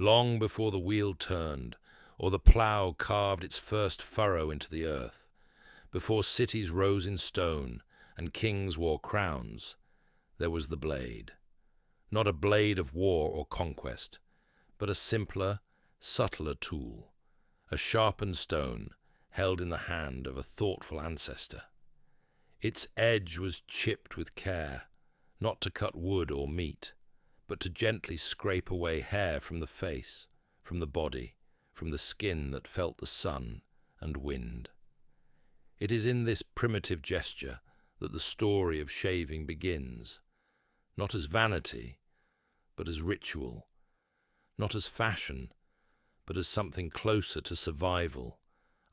long before the wheel turned or the plough carved its first furrow into the earth, before cities rose in stone and kings wore crowns, there was the blade. Not a blade of war or conquest, but a simpler, subtler tool, a sharpened stone held in the hand of a thoughtful ancestor. Its edge was chipped with care, not to cut wood or meat, but to gently scrape away hair from the face, from the body, from the skin that felt the sun and wind. It is in this primitive gesture that the story of shaving begins, not as vanity, but as ritual, not as fashion, but as something closer to survival,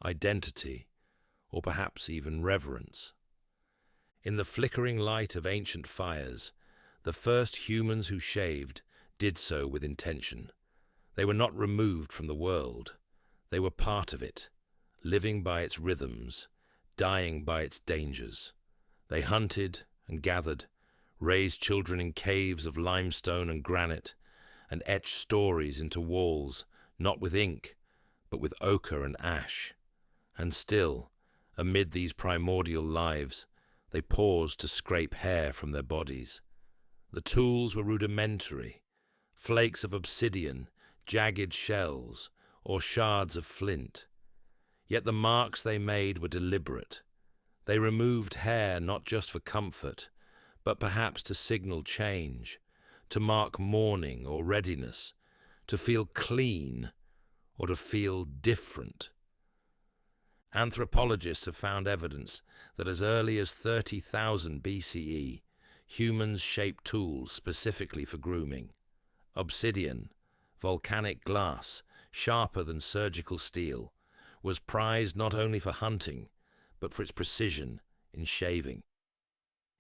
identity, or perhaps even reverence. In the flickering light of ancient fires, the first humans who shaved did so with intention. They were not removed from the world. They were part of it, living by its rhythms, dying by its dangers. They hunted and gathered, raised children in caves of limestone and granite, and etched stories into walls, not with ink, but with ochre and ash. And still, amid these primordial lives, they paused to scrape hair from their bodies. The tools were rudimentary, flakes of obsidian, jagged shells, or shards of flint. Yet the marks they made were deliberate. They removed hair not just for comfort, but perhaps to signal change, to mark mourning or readiness, to feel clean or to feel different. Anthropologists have found evidence that as early as 30,000 BCE, humans shaped tools specifically for grooming. Obsidian, volcanic glass, sharper than surgical steel, was prized not only for hunting, but for its precision in shaving.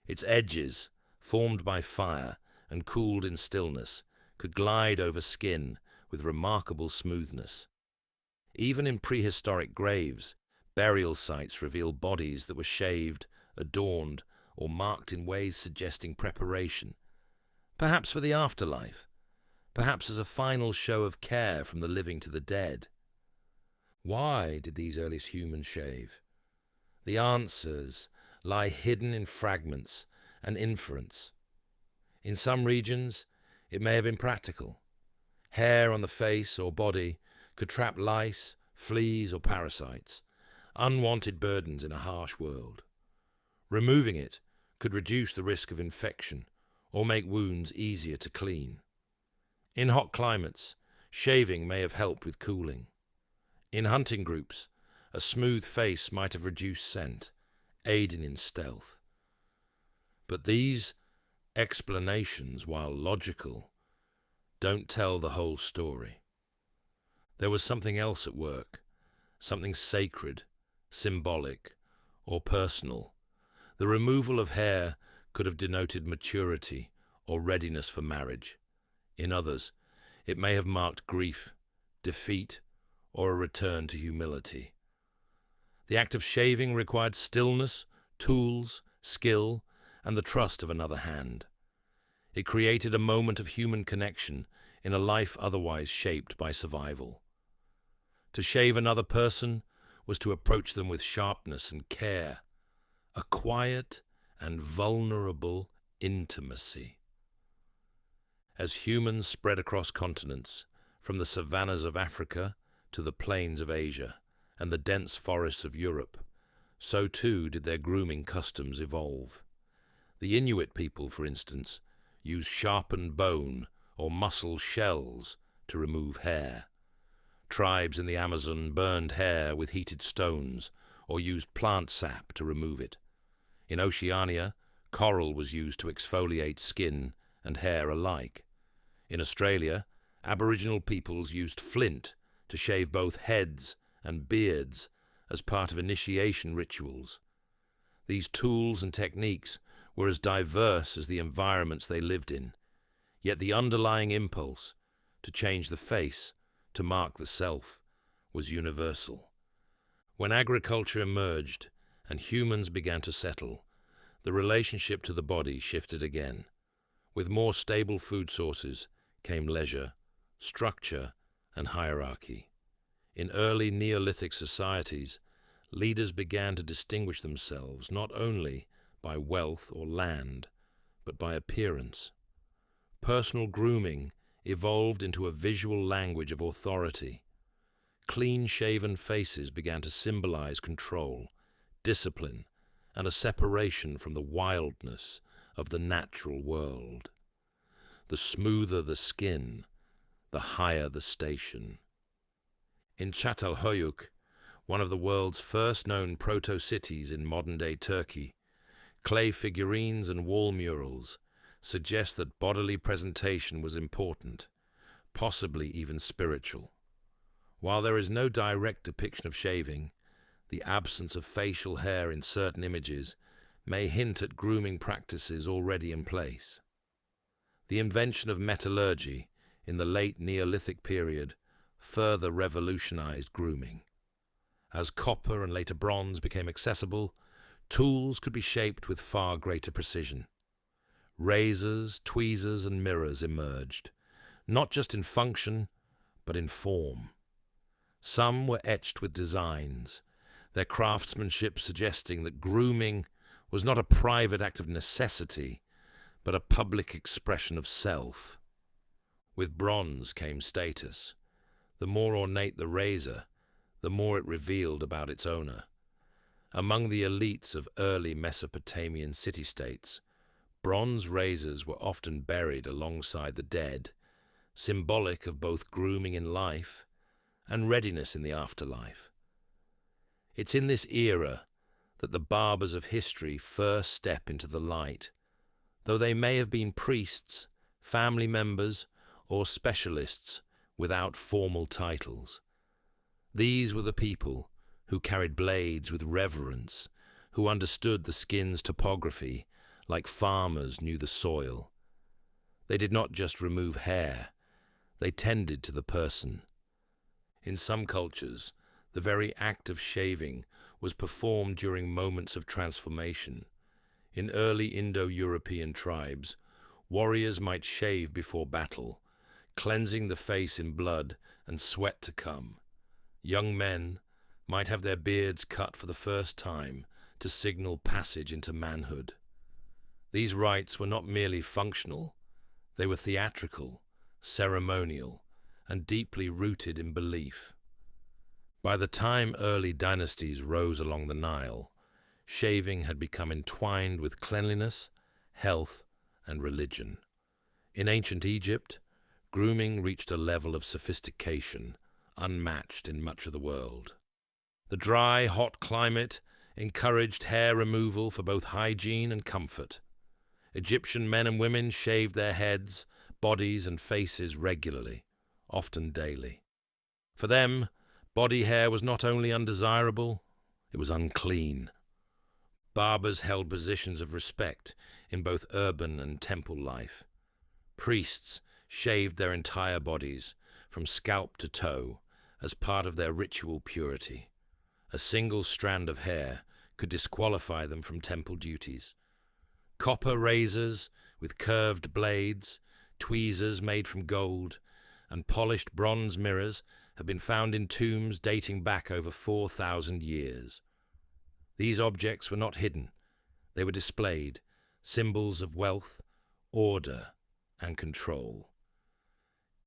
Its edges, formed by fire and cooled in stillness, could glide over skin with remarkable smoothness. Even in prehistoric graves, burial sites reveal bodies that were shaved, adorned, or marked in ways suggesting preparation, perhaps for the afterlife, perhaps as a final show of care from the living to the dead. Why did these earliest humans shave? The answers lie hidden in fragments and inference. In some regions, it may have been practical. Hair on the face or body could trap lice, fleas, or parasites, unwanted burdens in a harsh world. Removing it could reduce the risk of infection or make wounds easier to clean. In hot climates, shaving may have helped with cooling. In hunting groups, a smooth face might have reduced scent, aiding in stealth. But these explanations, while logical, don't tell the whole story. There was something else at work, something sacred, symbolic, or personal. The removal of hair could have denoted maturity or readiness for marriage. In others, it may have marked grief, defeat, or a return to humility. The act of shaving required stillness, tools, skill, and the trust of another hand. It created a moment of human connection in a life otherwise shaped by survival. To shave another person was to approach them with sharpness and care, a quiet and vulnerable intimacy. As humans spread across continents, from the savannas of Africa to the plains of Asia and the dense forests of Europe, so too did their grooming customs evolve. The Inuit people, for instance, used sharpened bone or mussel shells to remove hair. Tribes in the Amazon burned hair with heated stones or used plant sap to remove it. In Oceania, coral was used to exfoliate skin and hair alike. In Australia, Aboriginal peoples used flint to shave both heads and beards as part of initiation rituals. These tools and techniques were as diverse as the environments they lived in, yet the underlying impulse to change the face, to mark the self, was universal. When agriculture emerged and humans began to settle, the relationship to the body shifted again. With more stable food sources came leisure, structure, and hierarchy. In early Neolithic societies, leaders began to distinguish themselves not only by wealth or land, but by appearance. Personal grooming evolved into a visual language of authority. Clean-shaven faces began to symbolize control, discipline, and a separation from the wildness of the natural world. The smoother the skin, the higher the station. In Çatalhöyük, one of the world's first known proto-cities in modern-day Turkey, clay figurines and wall murals suggest that bodily presentation was important, possibly even spiritual. While there is no direct depiction of shaving, the absence of facial hair in certain images may hint at grooming practices already in place. The invention of metallurgy in the late Neolithic period further revolutionized grooming. As copper and later bronze became accessible, tools could be shaped with far greater precision. Razors, tweezers, and mirrors emerged, not just in function, but in form. Some were etched with designs, their craftsmanship suggesting that grooming was not a private act of necessity, but a public expression of self. With bronze came status. The more ornate the razor, the more it revealed about its owner. Among the elites of early Mesopotamian city-states, bronze razors were often buried alongside the dead, symbolic of both grooming in life and readiness in the afterlife. It's in this era that the barbers of history first step into the light, though they may have been priests, family members, or specialists without formal titles. These were the people who carried blades with reverence, who understood the skin's topography like farmers knew the soil. They did not just remove hair, they tended to the person. In some cultures, the very act of shaving was performed during moments of transformation. In early Indo-European tribes, warriors might shave before battle, cleansing the face in blood and sweat to come. Young men might have their beards cut for the first time to signal passage into manhood. These rites were not merely functional, they were theatrical, ceremonial, and deeply rooted in belief. By the time early dynasties rose along the Nile, shaving had become entwined with cleanliness, health, and religion. In ancient Egypt, grooming reached a level of sophistication unmatched in much of the world. The dry, hot climate encouraged hair removal for both hygiene and comfort. Egyptian men and women shaved their heads, bodies, and faces regularly, often daily. For them, body hair was not only undesirable, it was unclean. Barbers held positions of respect in both urban and temple life. Priests shaved their entire bodies, from scalp to toe, as part of their ritual purity. A single strand of hair could disqualify them from temple duties. Copper razors with curved blades, tweezers made from gold, and polished bronze mirrors have been found in tombs dating back over 4,000 years. These objects were not hidden. They were displayed, symbols of wealth, order, and control.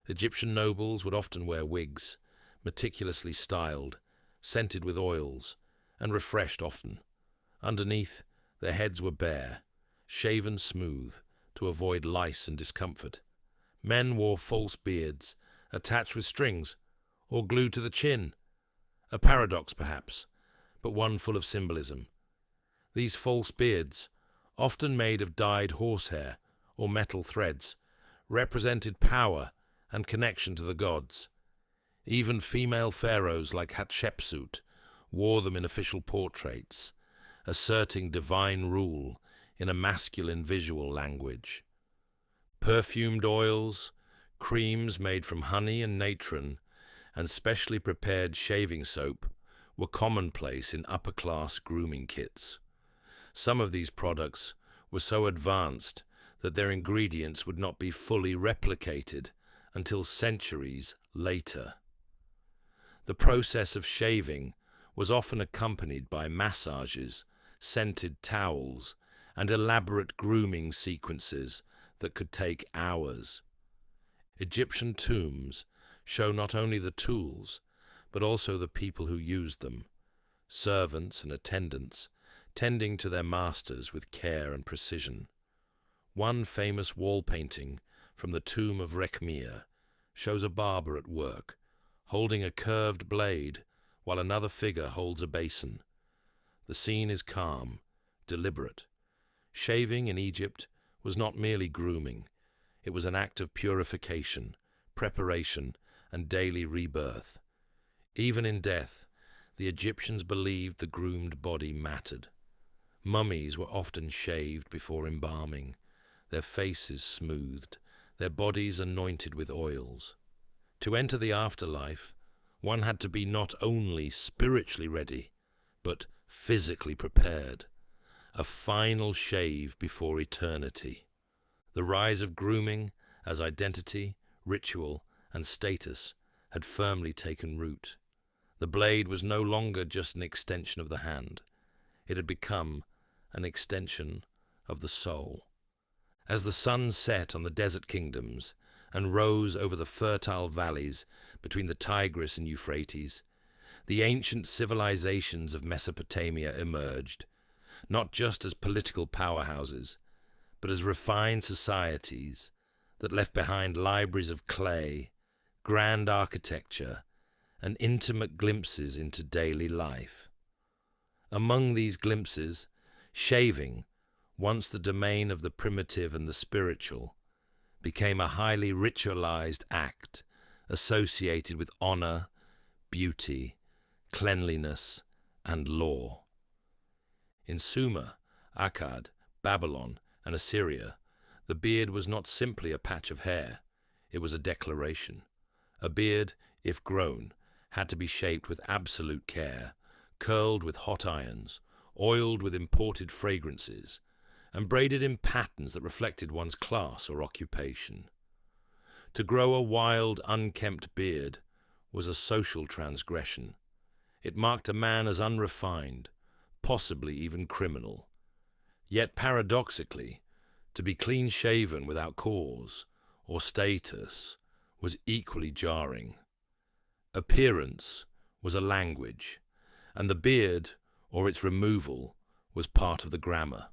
Egyptian nobles would often wear wigs, meticulously styled, scented with oils, and refreshed often. Underneath, their heads were bare, shaven smooth, to avoid lice and discomfort. Men wore false beards, attached with strings, or glued to the chin. A paradox, perhaps, but one full of symbolism. These false beards, often made of dyed horsehair or metal threads, represented power and connection to the gods. Even female pharaohs like Hatshepsut wore them in official portraits, asserting divine rule in a masculine visual language. Perfumed oils, creams made from honey and natron, and specially prepared shaving soap were commonplace in upper-class grooming kits. Some of these products were so advanced that their ingredients would not be fully replicated until centuries later. The process of shaving was often accompanied by massages, scented towels, and elaborate grooming sequences that could take hours. Egyptian tombs show not only the tools, but also the people who used them, servants and attendants, tending to their masters with care and precision. One famous wall painting from the tomb of Rekhmir shows a barber at work, holding a curved blade, while another figure holds a basin. The scene is calm, deliberate. Shaving in Egypt was not merely grooming. It was an act of purification, preparation, and daily rebirth. Even in death, the Egyptians believed the groomed body mattered. Mummies were often shaved before embalming, their faces smoothed, their bodies anointed with oils. To enter the afterlife, one had to be not only spiritually ready, but physically prepared. A final shave before eternity. The rise of grooming as identity, ritual, and status had firmly taken root. The blade was no longer just an extension of the hand. It had become an extension of the soul. As the sun set on the desert kingdoms and rose over the fertile valleys between the Tigris and Euphrates, the ancient civilizations of Mesopotamia emerged, not just as political powerhouses, but as refined societies that left behind libraries of clay, grand architecture, and intimate glimpses into daily life. Among these glimpses, shaving, once the domain of the primitive and the spiritual, became a highly ritualized act associated with honor, beauty, cleanliness, and law. In Sumer, Akkad, Babylon, and Assyria, the beard was not simply a patch of hair, it was a declaration. A beard, if grown, had to be shaped with absolute care, curled with hot irons, oiled with imported fragrances, and braided in patterns that reflected one's class or occupation. To grow a wild, unkempt beard was a social transgression. It marked a man as unrefined, possibly even criminal. Yet paradoxically, to be clean-shaven without cause or status was equally jarring. Appearance was a language, and the beard, or its removal, was part of the grammar.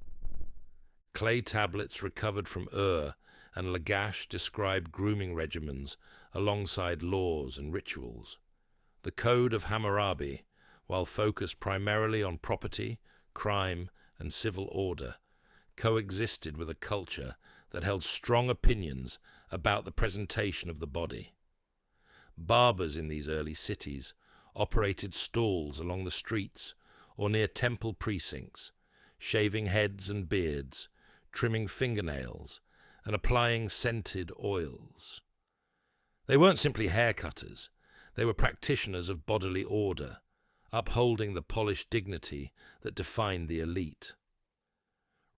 Clay tablets recovered from Ur and Lagash described grooming regimens alongside laws and rituals. The Code of Hammurabi, while focused primarily on property, crime, and civil order, coexisted with a culture that held strong opinions about the presentation of the body. Barbers in these early cities operated stalls along the streets or near temple precincts, shaving heads and beards, trimming fingernails, and applying scented oils. They weren't simply haircutters, they were practitioners of bodily order, upholding the polished dignity that defined the elite.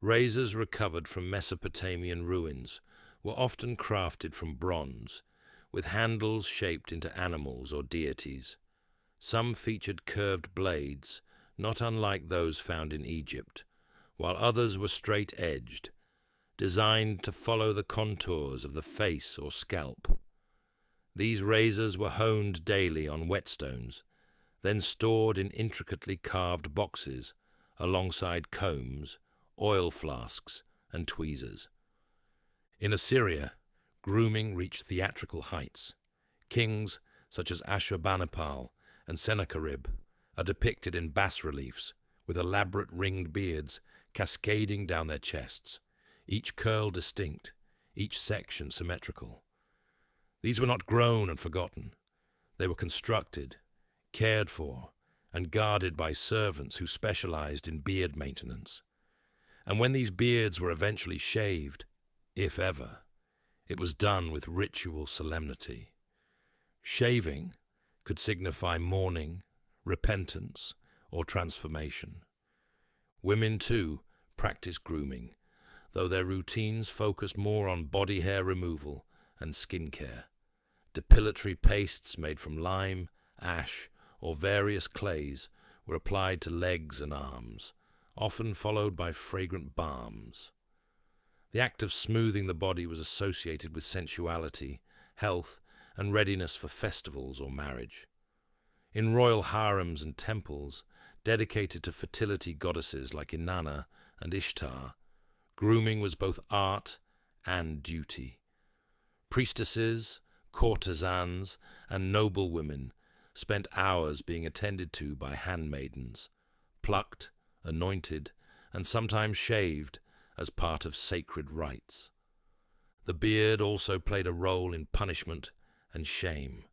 Razors recovered from Mesopotamian ruins were often crafted from bronze, with handles shaped into animals or deities. Some featured curved blades, not unlike those found in Egypt, while others were straight-edged, designed to follow the contours of the face or scalp. These razors were honed daily on whetstones, then stored in intricately carved boxes alongside combs, oil flasks, and tweezers. In Assyria, grooming reached theatrical heights. Kings such as Ashurbanipal and Sennacherib are depicted in bas-reliefs with elaborate ringed beards cascading down their chests, each curl distinct, each section symmetrical. These were not grown and forgotten. They were constructed, cared for, and guarded by servants who specialized in beard maintenance. And when these beards were eventually shaved, if ever, it was done with ritual solemnity. Shaving could signify mourning, repentance, or transformation. Women, too, practiced grooming, though their routines focused more on body hair removal and skin care. Depilatory pastes made from lime, ash, or various clays were applied to legs and arms, often followed by fragrant balms. The act of smoothing the body was associated with sensuality, health, and readiness for festivals or marriage. In royal harems and temples, dedicated to fertility goddesses like Inanna and Ishtar, grooming was both art and duty. Priestesses, courtesans, and noblewomen spent hours being attended to by handmaidens, plucked, anointed, and sometimes shaved as part of sacred rites. The beard also played a role in punishment and shame.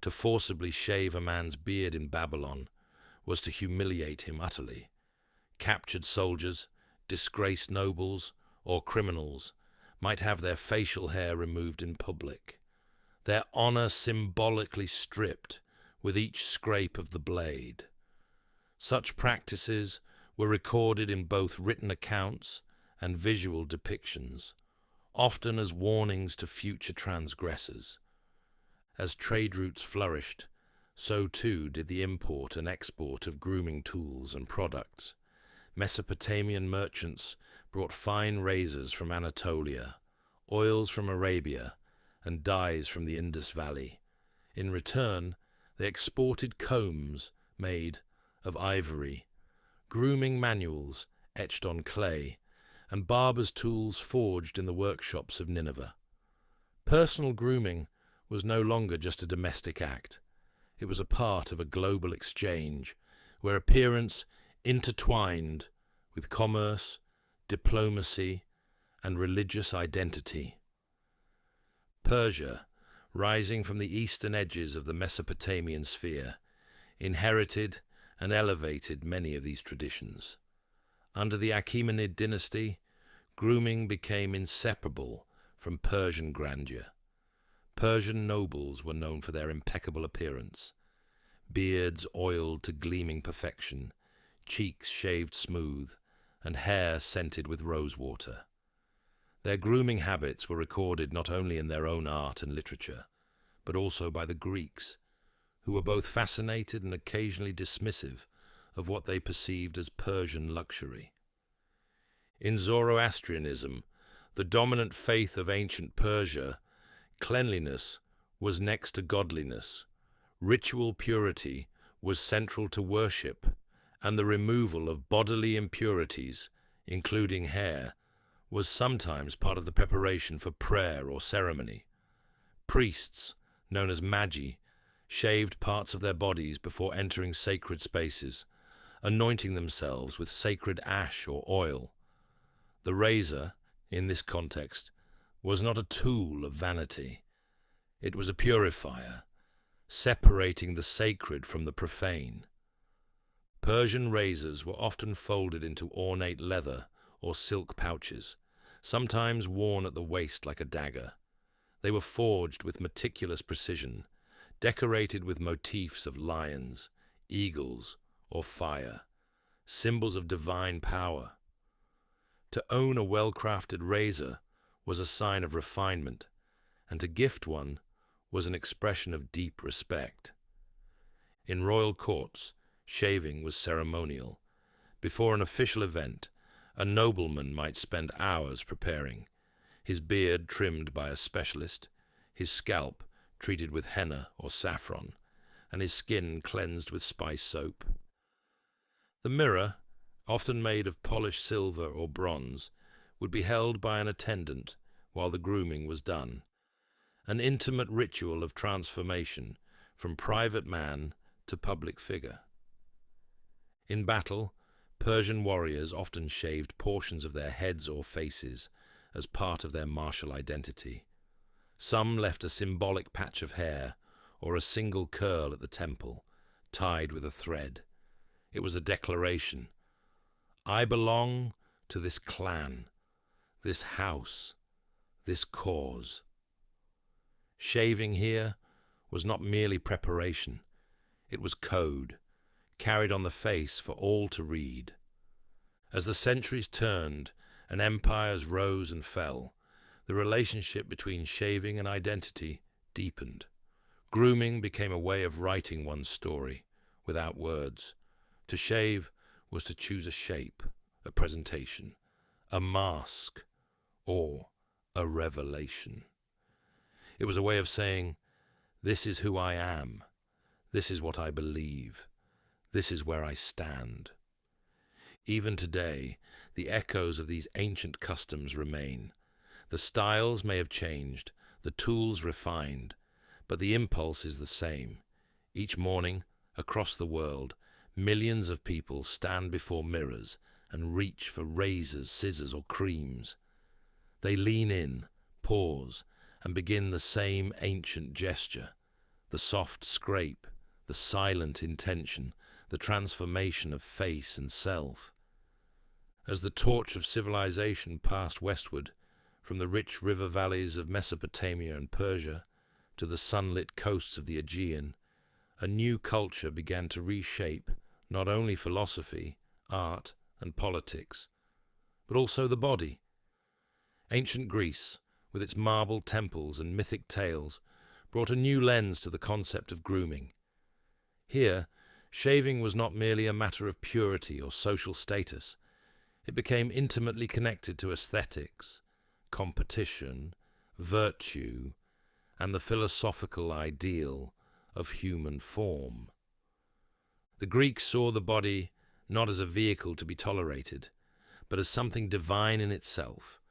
To forcibly shave a man's beard in Babylon was to humiliate him utterly. Captured soldiers, disgraced nobles, or criminals might have their facial hair removed in public, their honor symbolically stripped with each scrape of the blade. Such practices were recorded in both written accounts and visual depictions, often as warnings to future transgressors. As trade routes flourished, so too did the import and export of grooming tools and products. Mesopotamian merchants brought fine razors from Anatolia, oils from Arabia, and dyes from the Indus Valley. In return, they exported combs made of ivory, grooming manuals etched on clay, and barbers' tools forged in the workshops of Nineveh. Personal grooming was no longer just a domestic act. It was a part of a global exchange where appearance intertwined with commerce, diplomacy, and religious identity. Persia, rising from the eastern edges of the Mesopotamian sphere, inherited and elevated many of these traditions. Under the Achaemenid dynasty, grooming became inseparable from Persian grandeur. Persian nobles were known for their impeccable appearance, beards oiled to gleaming perfection, cheeks shaved smooth, and hair scented with rosewater. Their grooming habits were recorded not only in their own art and literature, but also by the Greeks, who were both fascinated and occasionally dismissive of what they perceived as Persian luxury. In Zoroastrianism, the dominant faith of ancient Persia, cleanliness was next to godliness, ritual purity was central to worship, and the removal of bodily impurities, including hair, was sometimes part of the preparation for prayer or ceremony. Priests, known as magi, shaved parts of their bodies before entering sacred spaces, anointing themselves with sacred ash or oil. The razor, in this context, was not a tool of vanity. It was a purifier, separating the sacred from the profane. Persian razors were often folded into ornate leather or silk pouches, sometimes worn at the waist like a dagger. They were forged with meticulous precision, decorated with motifs of lions, eagles, or fire, symbols of divine power. To own a well-crafted razor was a sign of refinement, and to gift one was an expression of deep respect. In royal courts, shaving was ceremonial. Before an official event, a nobleman might spend hours preparing, his beard trimmed by a specialist, his scalp treated with henna or saffron, and his skin cleansed with spice soap. The mirror, often made of polished silver or bronze, would be held by an attendant while the grooming was done, an intimate ritual of transformation from private man to public figure. In battle, Persian warriors often shaved portions of their heads or faces as part of their martial identity. Some left a symbolic patch of hair or a single curl at the temple, tied with a thread. It was a declaration. I belong to this clan, this house, this cause. Shaving here was not merely preparation. It was code, carried on the face for all to read. As the centuries turned and empires rose and fell, the relationship between shaving and identity deepened. Grooming became a way of writing one's story without words. To shave was to choose a shape, a presentation, a mask, or a revelation. It was a way of saying, "This is who I am. This is what I believe. This is where I stand." Even today, the echoes of these ancient customs remain. The styles may have changed, the tools refined, but the impulse is the same. Each morning, across the world, millions of people stand before mirrors and reach for razors, scissors, or creams. They lean in, pause, and begin the same ancient gesture, the soft scrape, the silent intention, the transformation of face and self. As the torch of civilization passed westward, from the rich river valleys of Mesopotamia and Persia to the sunlit coasts of the Aegean, a new culture began to reshape not only philosophy, art, and politics, but also the body. Ancient Greece, with its marble temples and mythic tales, brought a new lens to the concept of grooming. Here, shaving was not merely a matter of purity or social status. It became intimately connected to aesthetics, competition, virtue, and the philosophical ideal of human form. The Greeks saw the body not as a vehicle to be tolerated, but as something divine in itself,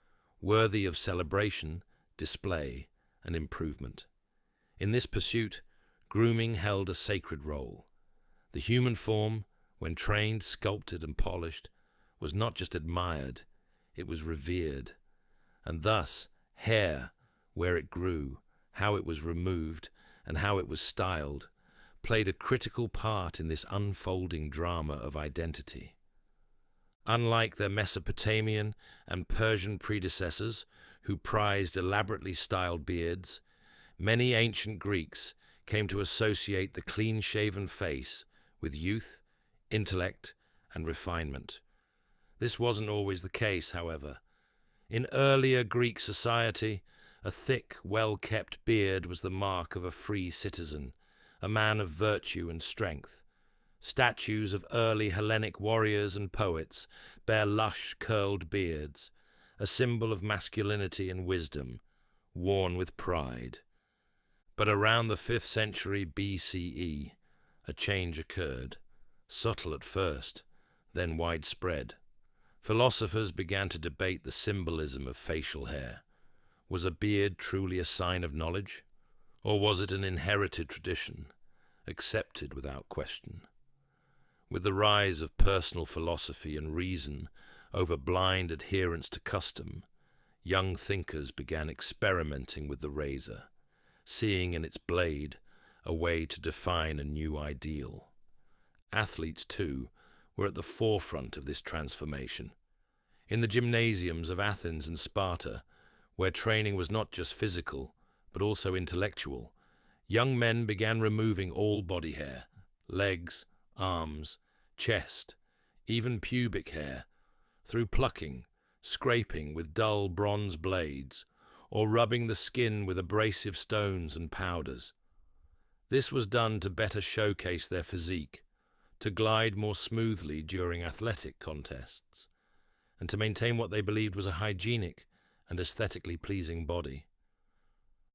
worthy of celebration, display, and improvement. In this pursuit, grooming held a sacred role. The human form, when trained, sculpted, and polished, was not just admired, it was revered. And thus, hair, where it grew, how it was removed, and how it was styled, played a critical part in this unfolding drama of identity. Unlike their Mesopotamian and Persian predecessors, who prized elaborately styled beards, many ancient Greeks came to associate the clean-shaven face with youth, intellect, and refinement. This wasn't always the case, however. In earlier Greek society, a thick, well-kept beard was the mark of a free citizen, a man of virtue and strength. Statues of early Hellenic warriors and poets bear lush, curled beards, a symbol of masculinity and wisdom, worn with pride. But around the 5th century BCE, a change occurred, subtle at first, then widespread. Philosophers began to debate the symbolism of facial hair. Was a beard truly a sign of knowledge, or was it an inherited tradition, accepted without question? With the rise of personal philosophy and reason over blind adherence to custom, young thinkers began experimenting with the razor, seeing in its blade a way to define a new ideal. Athletes, too, were at the forefront of this transformation. In the gymnasiums of Athens and Sparta, where training was not just physical, but also intellectual, young men began removing all body hair, legs, arms, chest, even pubic hair, through plucking, scraping with dull bronze blades, or rubbing the skin with abrasive stones and powders. This was done to better showcase their physique, to glide more smoothly during athletic contests, and to maintain what they believed was a hygienic and aesthetically pleasing body.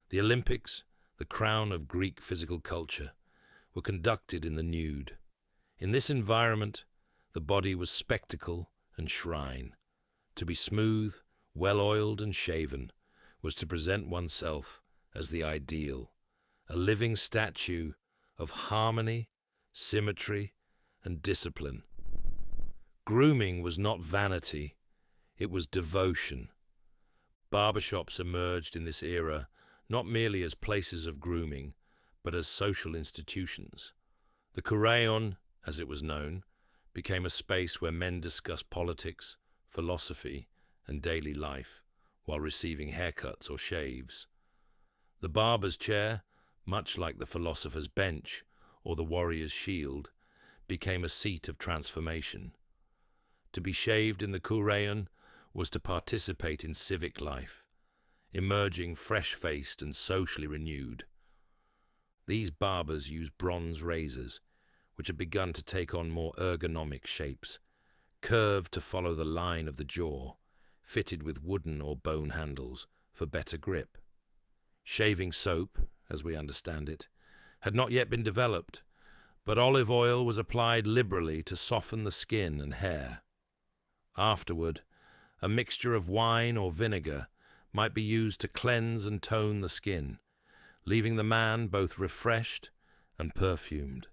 The Olympics, the crown of Greek physical culture, were conducted in the nude. In this environment, the body was spectacle and shrine. To be smooth, well-oiled and shaven was to present oneself as the ideal, a living statue of harmony, symmetry, and discipline. Grooming was not vanity, it was devotion. Barbershops emerged in this era not merely as places of grooming, but as social institutions. The Kureion, as it was known, became a space where men discussed politics, philosophy, and daily life, while receiving haircuts or shaves. The barber's chair, much like the philosopher's bench or the warrior's shield, became a seat of transformation. To be shaved in the Kureion was to participate in civic life, emerging fresh-faced and socially renewed. These barbers used bronze razors, which had begun to take on more ergonomic shapes, curved to follow the line of the jaw, fitted with wooden or bone handles for better grip. Shaving soap, as we understand it, had not yet been developed, but olive oil was applied liberally to soften the skin and hair. Afterward, a mixture of wine or vinegar might be used to cleanse and tone the skin, leaving the man both refreshed and perfumed.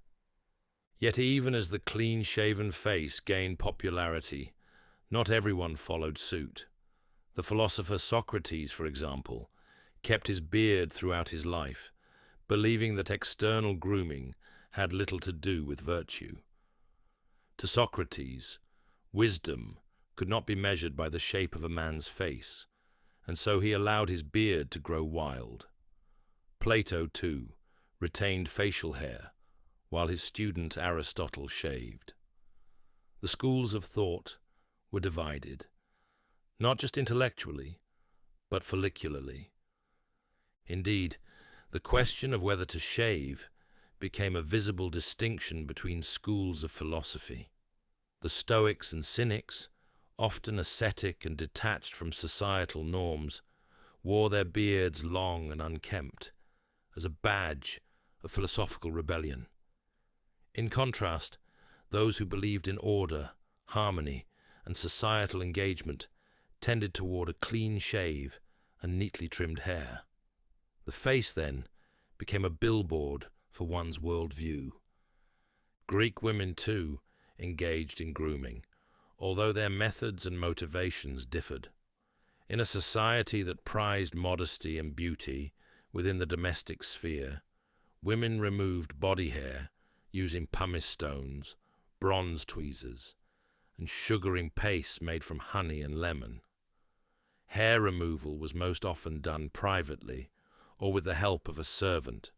Yet even as the clean-shaven face gained popularity, not everyone followed suit. The philosopher Socrates, for example, kept his beard throughout his life, believing that external grooming had little to do with virtue. To Socrates, wisdom could not be measured by the shape of a man's face, and so he allowed his beard to grow wild. Plato, too, retained facial hair, while his student Aristotle shaved. The schools of thought were divided, not just intellectually, but follicularly. Indeed, the question of whether to shave became a visible distinction between schools of philosophy. The Stoics and Cynics, often ascetic and detached from societal norms, wore their beards long and unkempt, as a badge of philosophical rebellion. In contrast, those who believed in order, harmony, and societal engagement tended toward a clean shave and neatly trimmed hair. The face, then, became a billboard for one's worldview. Greek women, too, engaged in grooming, although their methods and motivations differed. In a society that prized modesty and beauty within the domestic sphere, women removed body hair using pumice stones, bronze tweezers, and sugaring paste made from honey and lemon. Hair removal was most often done privately or with the help of a servant,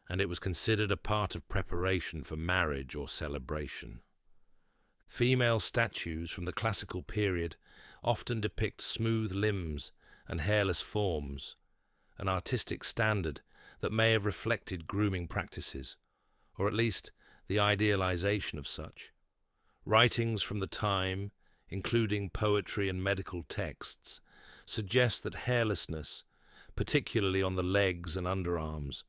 and it was considered a part of preparation for marriage or celebration. Female statues from the classical period often depict smooth limbs and hairless forms, an artistic standard that may have reflected grooming practices, or at least the idealization of such. Writings from the time, including poetry and medical texts, suggest that hairlessness, particularly on the legs and underarms,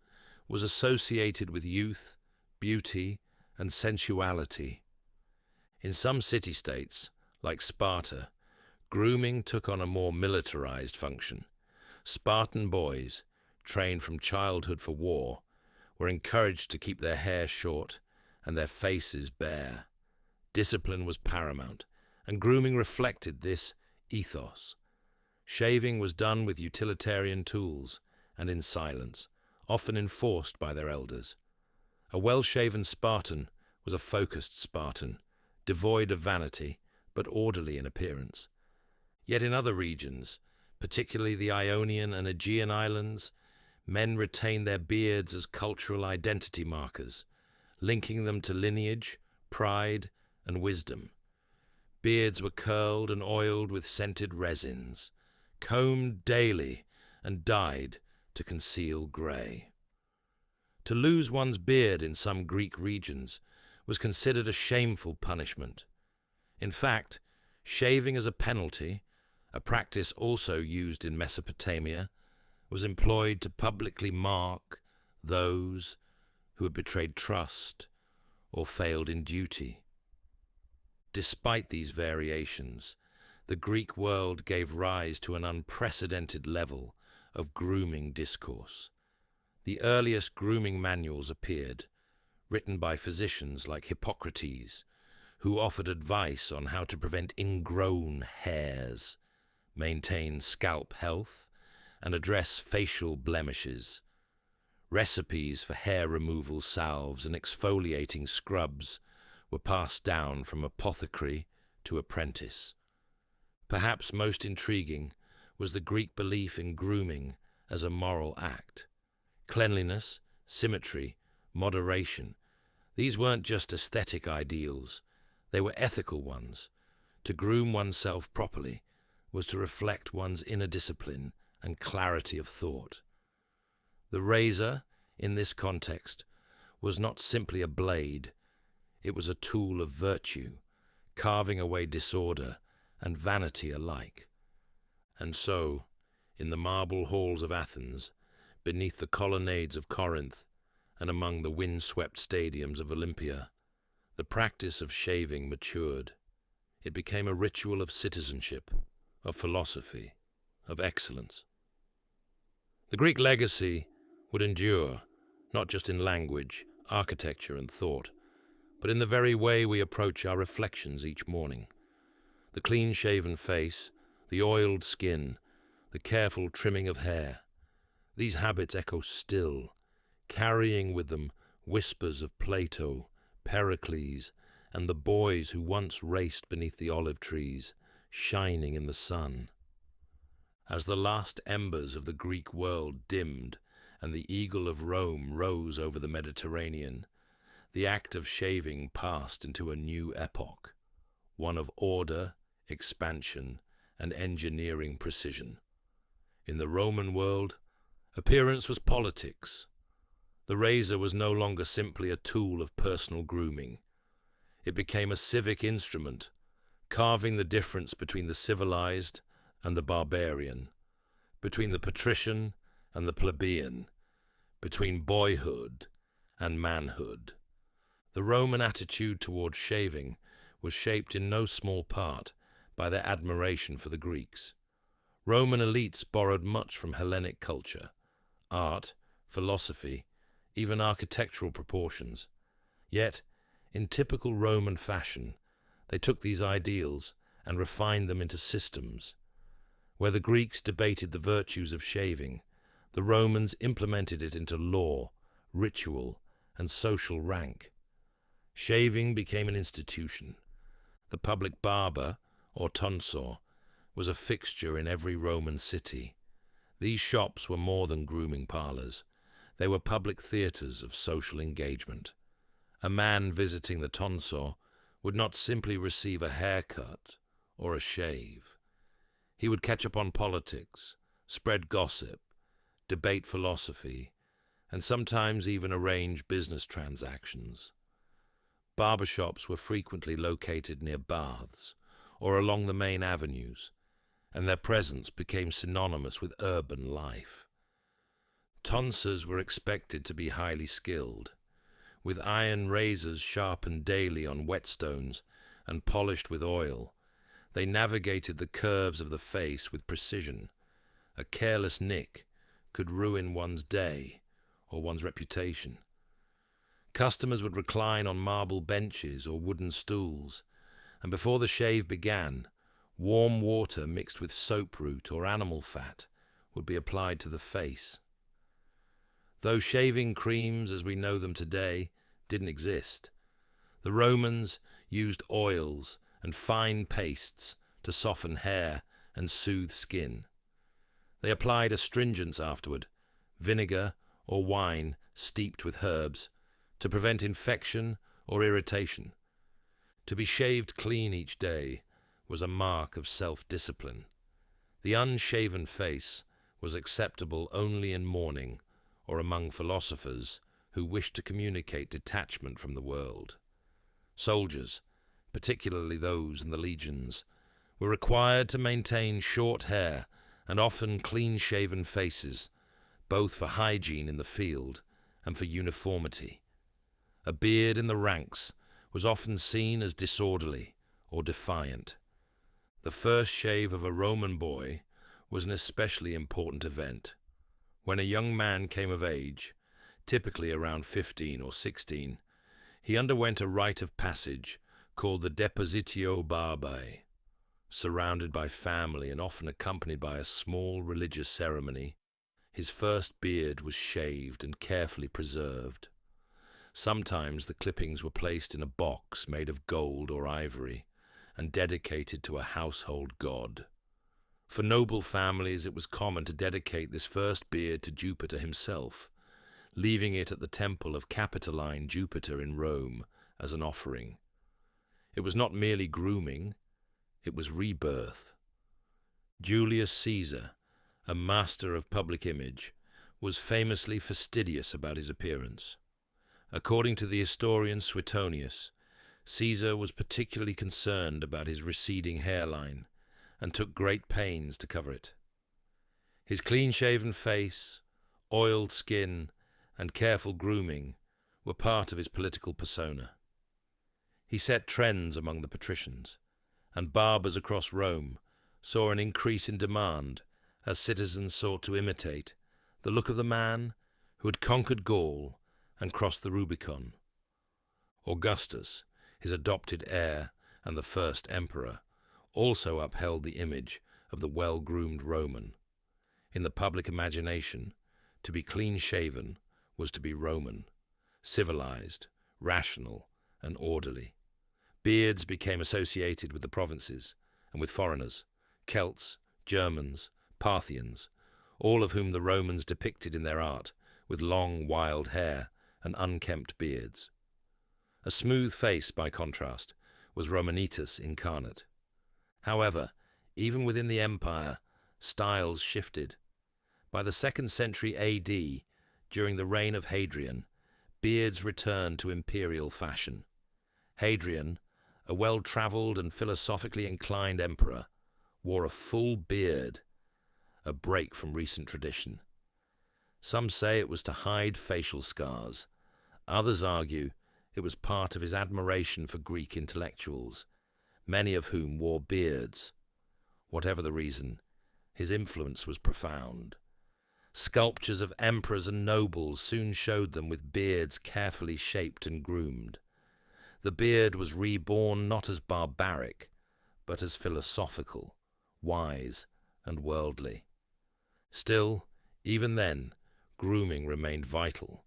was associated with youth, beauty, and sensuality. In some city-states, like Sparta, grooming took on a more militarized function. Spartan boys, trained from childhood for war, were encouraged to keep their hair short and their faces bare. Discipline was paramount, and grooming reflected this ethos. Shaving was done with utilitarian tools and in silence, often enforced by their elders. A well-shaven Spartan was a focused Spartan, devoid of vanity, but orderly in appearance. Yet in other regions, particularly the Ionian and Aegean islands, men retained their beards as cultural identity markers, linking them to lineage, pride, and wisdom. Beards were curled and oiled with scented resins, combed daily and dyed to conceal grey. To lose one's beard in some Greek regions was considered a shameful punishment. In fact, shaving as a penalty, a practice also used in Mesopotamia, was employed to publicly mark those who had betrayed trust or failed in duty. Despite these variations, the Greek world gave rise to an unprecedented level of grooming discourse. The earliest grooming manuals appeared, written by physicians like Hippocrates, who offered advice on how to prevent ingrown hairs, maintain scalp health, and address facial blemishes. Recipes for hair removal salves and exfoliating scrubs were passed down from apothecary to apprentice. Perhaps most intriguing was the Greek belief in grooming as a moral act. Cleanliness, symmetry, moderation, these weren't just aesthetic ideals, they were ethical ones. To groom oneself properly was to reflect one's inner discipline and clarity of thought. The razor, in this context, was not simply a blade, it was a tool of virtue, carving away disorder and vanity alike. And so, in the marble halls of Athens, beneath the colonnades of Corinth, and among the wind-swept stadiums of Olympia, the practice of shaving matured. It became a ritual of citizenship, of philosophy, of excellence. The Greek legacy would endure, not just in language, architecture, and thought, but in the very way we approach our reflections each morning. The clean-shaven face, the oiled skin, the careful trimming of hair, these habits echo still, carrying with them whispers of Plato, Pericles, and the boys who once raced beneath the olive trees, shining in the sun. As the last embers of the Greek world dimmed and the eagle of Rome rose over the Mediterranean, the act of shaving passed into a new epoch, one of order, expansion, and engineering precision. In the Roman world, appearance was politics. The razor was no longer simply a tool of personal grooming. It became a civic instrument, carving the difference between the civilized and the barbarian, between the patrician and the plebeian, between boyhood and manhood. The Roman attitude toward shaving was shaped in no small part by their admiration for the Greeks. Roman elites borrowed much from Hellenic culture, art, philosophy, even architectural proportions. Yet, in typical Roman fashion, they took these ideals and refined them into systems. Where the Greeks debated the virtues of shaving, the Romans implemented it into law, ritual, and social rank. Shaving became an institution. The public barber, or tonsor, was a fixture in every Roman city. These shops were more than grooming parlors. They were public theaters of social engagement. A man visiting the tonsor would not simply receive a haircut or a shave. He would catch up on politics, spread gossip, debate philosophy, and sometimes even arrange business transactions. Barbershops were frequently located near baths or along the main avenues, and their presence became synonymous with urban life. Tonsors were expected to be highly skilled, with iron razors sharpened daily on whetstones and polished with oil. They navigated the curves of the face with precision. A careless nick could ruin one's day or one's reputation. Customers would recline on marble benches or wooden stools, and before the shave began, warm water mixed with soap root or animal fat would be applied to the face. Though shaving creams as we know them today didn't exist, the Romans used oils and fine pastes to soften hair and soothe skin. They applied astringents afterward, vinegar or wine steeped with herbs, to prevent infection or irritation. To be shaved clean each day was a mark of self-discipline. The unshaven face was acceptable only in mourning or among philosophers who wished to communicate detachment from the world. Soldiers, particularly those in the legions, were required to maintain short hair and often clean-shaven faces, both for hygiene in the field and for uniformity. A beard in the ranks was often seen as disorderly or defiant. The first shave of a Roman boy was an especially important event. When a young man came of age, typically around 15 or 16, he underwent a rite of passage called the depositio barbae. Surrounded by family and often accompanied by a small religious ceremony, his first beard was shaved and carefully preserved. Sometimes the clippings were placed in a box made of gold or ivory and dedicated to a household god. For noble families, it was common to dedicate this first beard to Jupiter himself, leaving it at the temple of Capitoline Jupiter in Rome as an offering. It was not merely grooming, it was rebirth. Julius Caesar, a master of public image, was famously fastidious about his appearance. According to the historian Suetonius, Caesar was particularly concerned about his receding hairline and took great pains to cover it. His clean-shaven face, oiled skin, and careful grooming were part of his political persona. He set trends among the patricians, and barbers across Rome saw an increase in demand as citizens sought to imitate the look of the man who had conquered Gaul and crossed the Rubicon. Augustus, his adopted heir and the first emperor, also upheld the image of the well-groomed Roman. In the public imagination, to be clean-shaven was to be Roman, civilized, rational, and orderly. Beards became associated with the provinces and with foreigners, Celts, Germans, Parthians, all of whom the Romans depicted in their art with long, wild hair and unkempt beards. A smooth face, by contrast, was Romanitas incarnate. However, even within the empire, styles shifted. By the 2nd century AD, during the reign of Hadrian, beards returned to imperial fashion. Hadrian, a well-travelled and philosophically inclined emperor, wore a full beard, a break from recent tradition. Some say it was to hide facial scars. Others argue it was part of his admiration for Greek intellectuals, many of whom wore beards. Whatever the reason, his influence was profound. Sculptures of emperors and nobles soon showed them with beards carefully shaped and groomed. The beard was reborn not as barbaric, but as philosophical, wise, and worldly. Still, even then, grooming remained vital.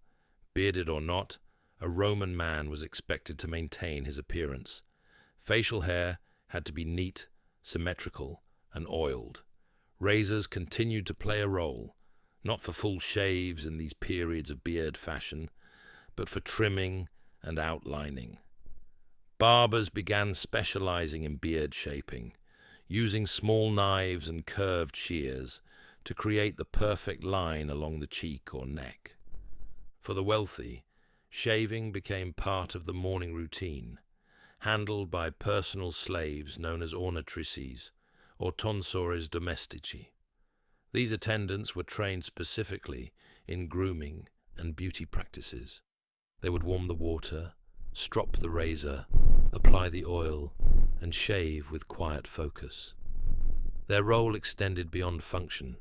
Bearded or not, a Roman man was expected to maintain his appearance. Facial hair had to be neat, symmetrical, and oiled. Razors continued to play a role, not for full shaves in these periods of beard fashion, but for trimming and outlining. Barbers began specializing in beard shaping, using small knives and curved shears to create the perfect line along the cheek or neck. For the wealthy, shaving became part of the morning routine, handled by personal slaves known as ornatrices or tonsores domestici. These attendants were trained specifically in grooming and beauty practices. They would warm the water, strop the razor, apply the oil, and shave with quiet focus. Their role extended beyond function.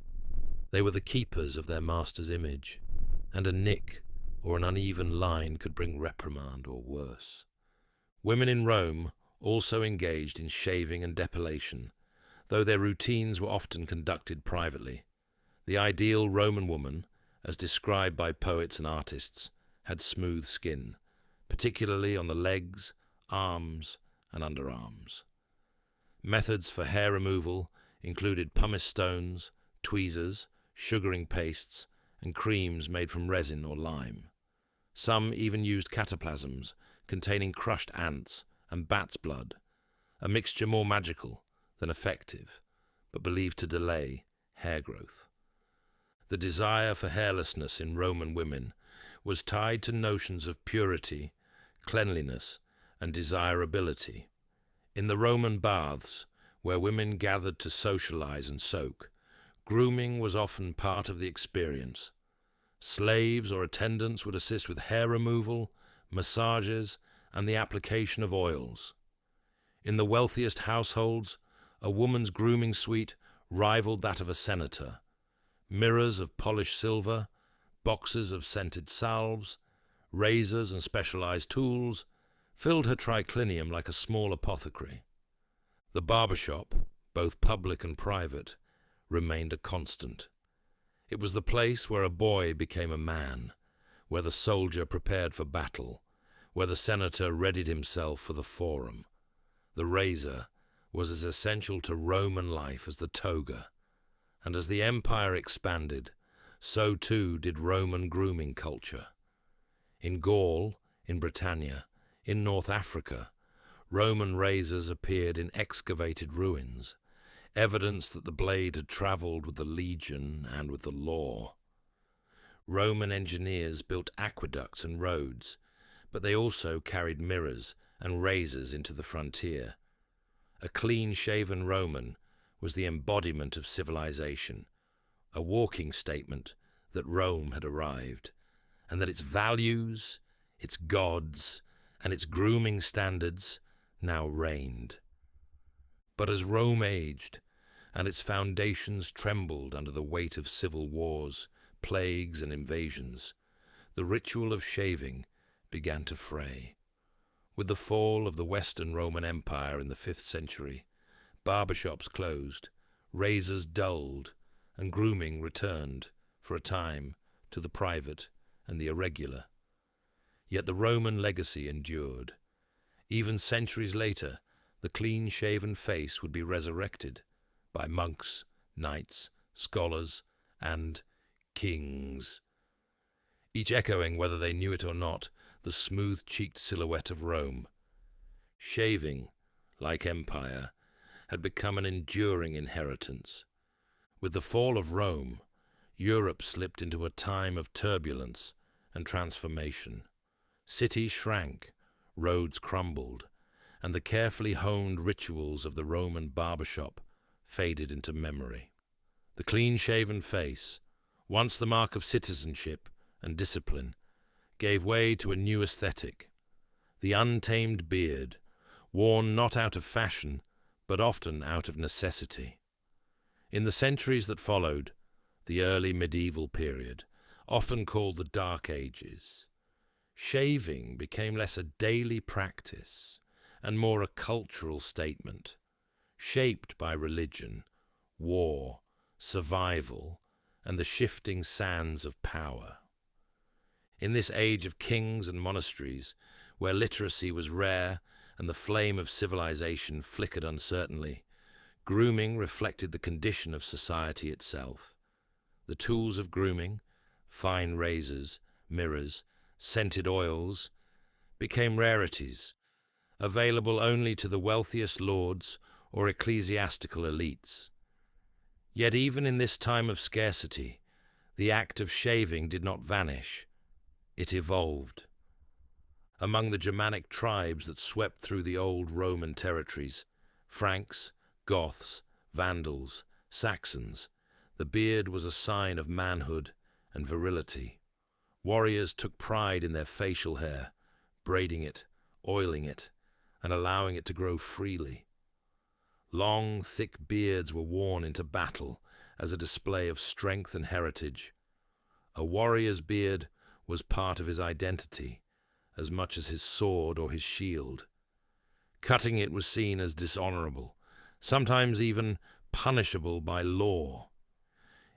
They were the keepers of their master's image, and a nick or an uneven line could bring reprimand or worse. Women in Rome also engaged in shaving and depilation, though their routines were often conducted privately. The ideal Roman woman, as described by poets and artists, had smooth skin, particularly on the legs, arms, and underarms. Methods for hair removal included pumice stones, tweezers, sugaring pastes, and creams made from resin or lime. Some even used cataplasms containing crushed ants and bat's blood, a mixture more magical than effective, but believed to delay hair growth. The desire for hairlessness in Roman women was tied to notions of purity, cleanliness, and desirability. In the Roman baths, where women gathered to socialize and soak, grooming was often part of the experience. Slaves or attendants would assist with hair removal, massages, and the application of oils. In the wealthiest households, a woman's grooming suite rivaled that of a senator. Mirrors of polished silver, boxes of scented salves, razors and specialized tools filled her triclinium like a small apothecary. The barbershop, both public and private, remained a constant. It was the place where a boy became a man, where the soldier prepared for battle, where the senator readied himself for the forum. The razor was as essential to Roman life as the toga, and as the empire expanded, so too did Roman grooming culture. In Gaul, in Britannia, in North Africa, Roman razors appeared in excavated ruins, evidence that the blade had travelled with the legion and with the law. Roman engineers built aqueducts and roads, but they also carried mirrors and razors into the frontier. A clean-shaven Roman was the embodiment of civilization, a walking statement that Rome had arrived, and that its values, its gods, and its grooming standards now reigned. But as Rome aged, and its foundations trembled under the weight of civil wars, plagues, and invasions, the ritual of shaving began to fray. With the fall of the Western Roman Empire in the 5th century, barbershops closed, razors dulled, and grooming returned, for a time, to the private and the irregular. Yet the Roman legacy endured. Even centuries later, the clean-shaven face would be resurrected by monks, knights, scholars, and kings, each echoing, whether they knew it or not, the smooth-cheeked silhouette of Rome. Shaving, like empire, had become an enduring inheritance. With the fall of Rome, Europe slipped into a time of turbulence and transformation. Cities shrank, roads crumbled, and the carefully honed rituals of the Roman barbershop faded into memory. The clean-shaven face, once the mark of citizenship and discipline, gave way to a new aesthetic, the untamed beard, worn not out of fashion, but often out of necessity. In the centuries that followed, the early medieval period, often called the Dark Ages, shaving became less a daily practice and more a cultural statement, shaped by religion, war, survival, and the shifting sands of power. In this age of kings and monasteries, where literacy was rare and the flame of civilization flickered uncertainly, grooming reflected the condition of society itself. The tools of grooming, fine razors, mirrors, scented oils, became rarities, available only to the wealthiest lords or ecclesiastical elites. Yet even in this time of scarcity, the act of shaving did not vanish. It evolved. Among the Germanic tribes that swept through the old Roman territories, Franks, Goths, Vandals, Saxons, the beard was a sign of manhood and virility. Warriors took pride in their facial hair, braiding it, oiling it, and allowing it to grow freely. Long, thick beards were worn into battle as a display of strength and heritage. A warrior's beard was part of his identity, as much as his sword or his shield. Cutting it was seen as dishonorable, sometimes even punishable by law.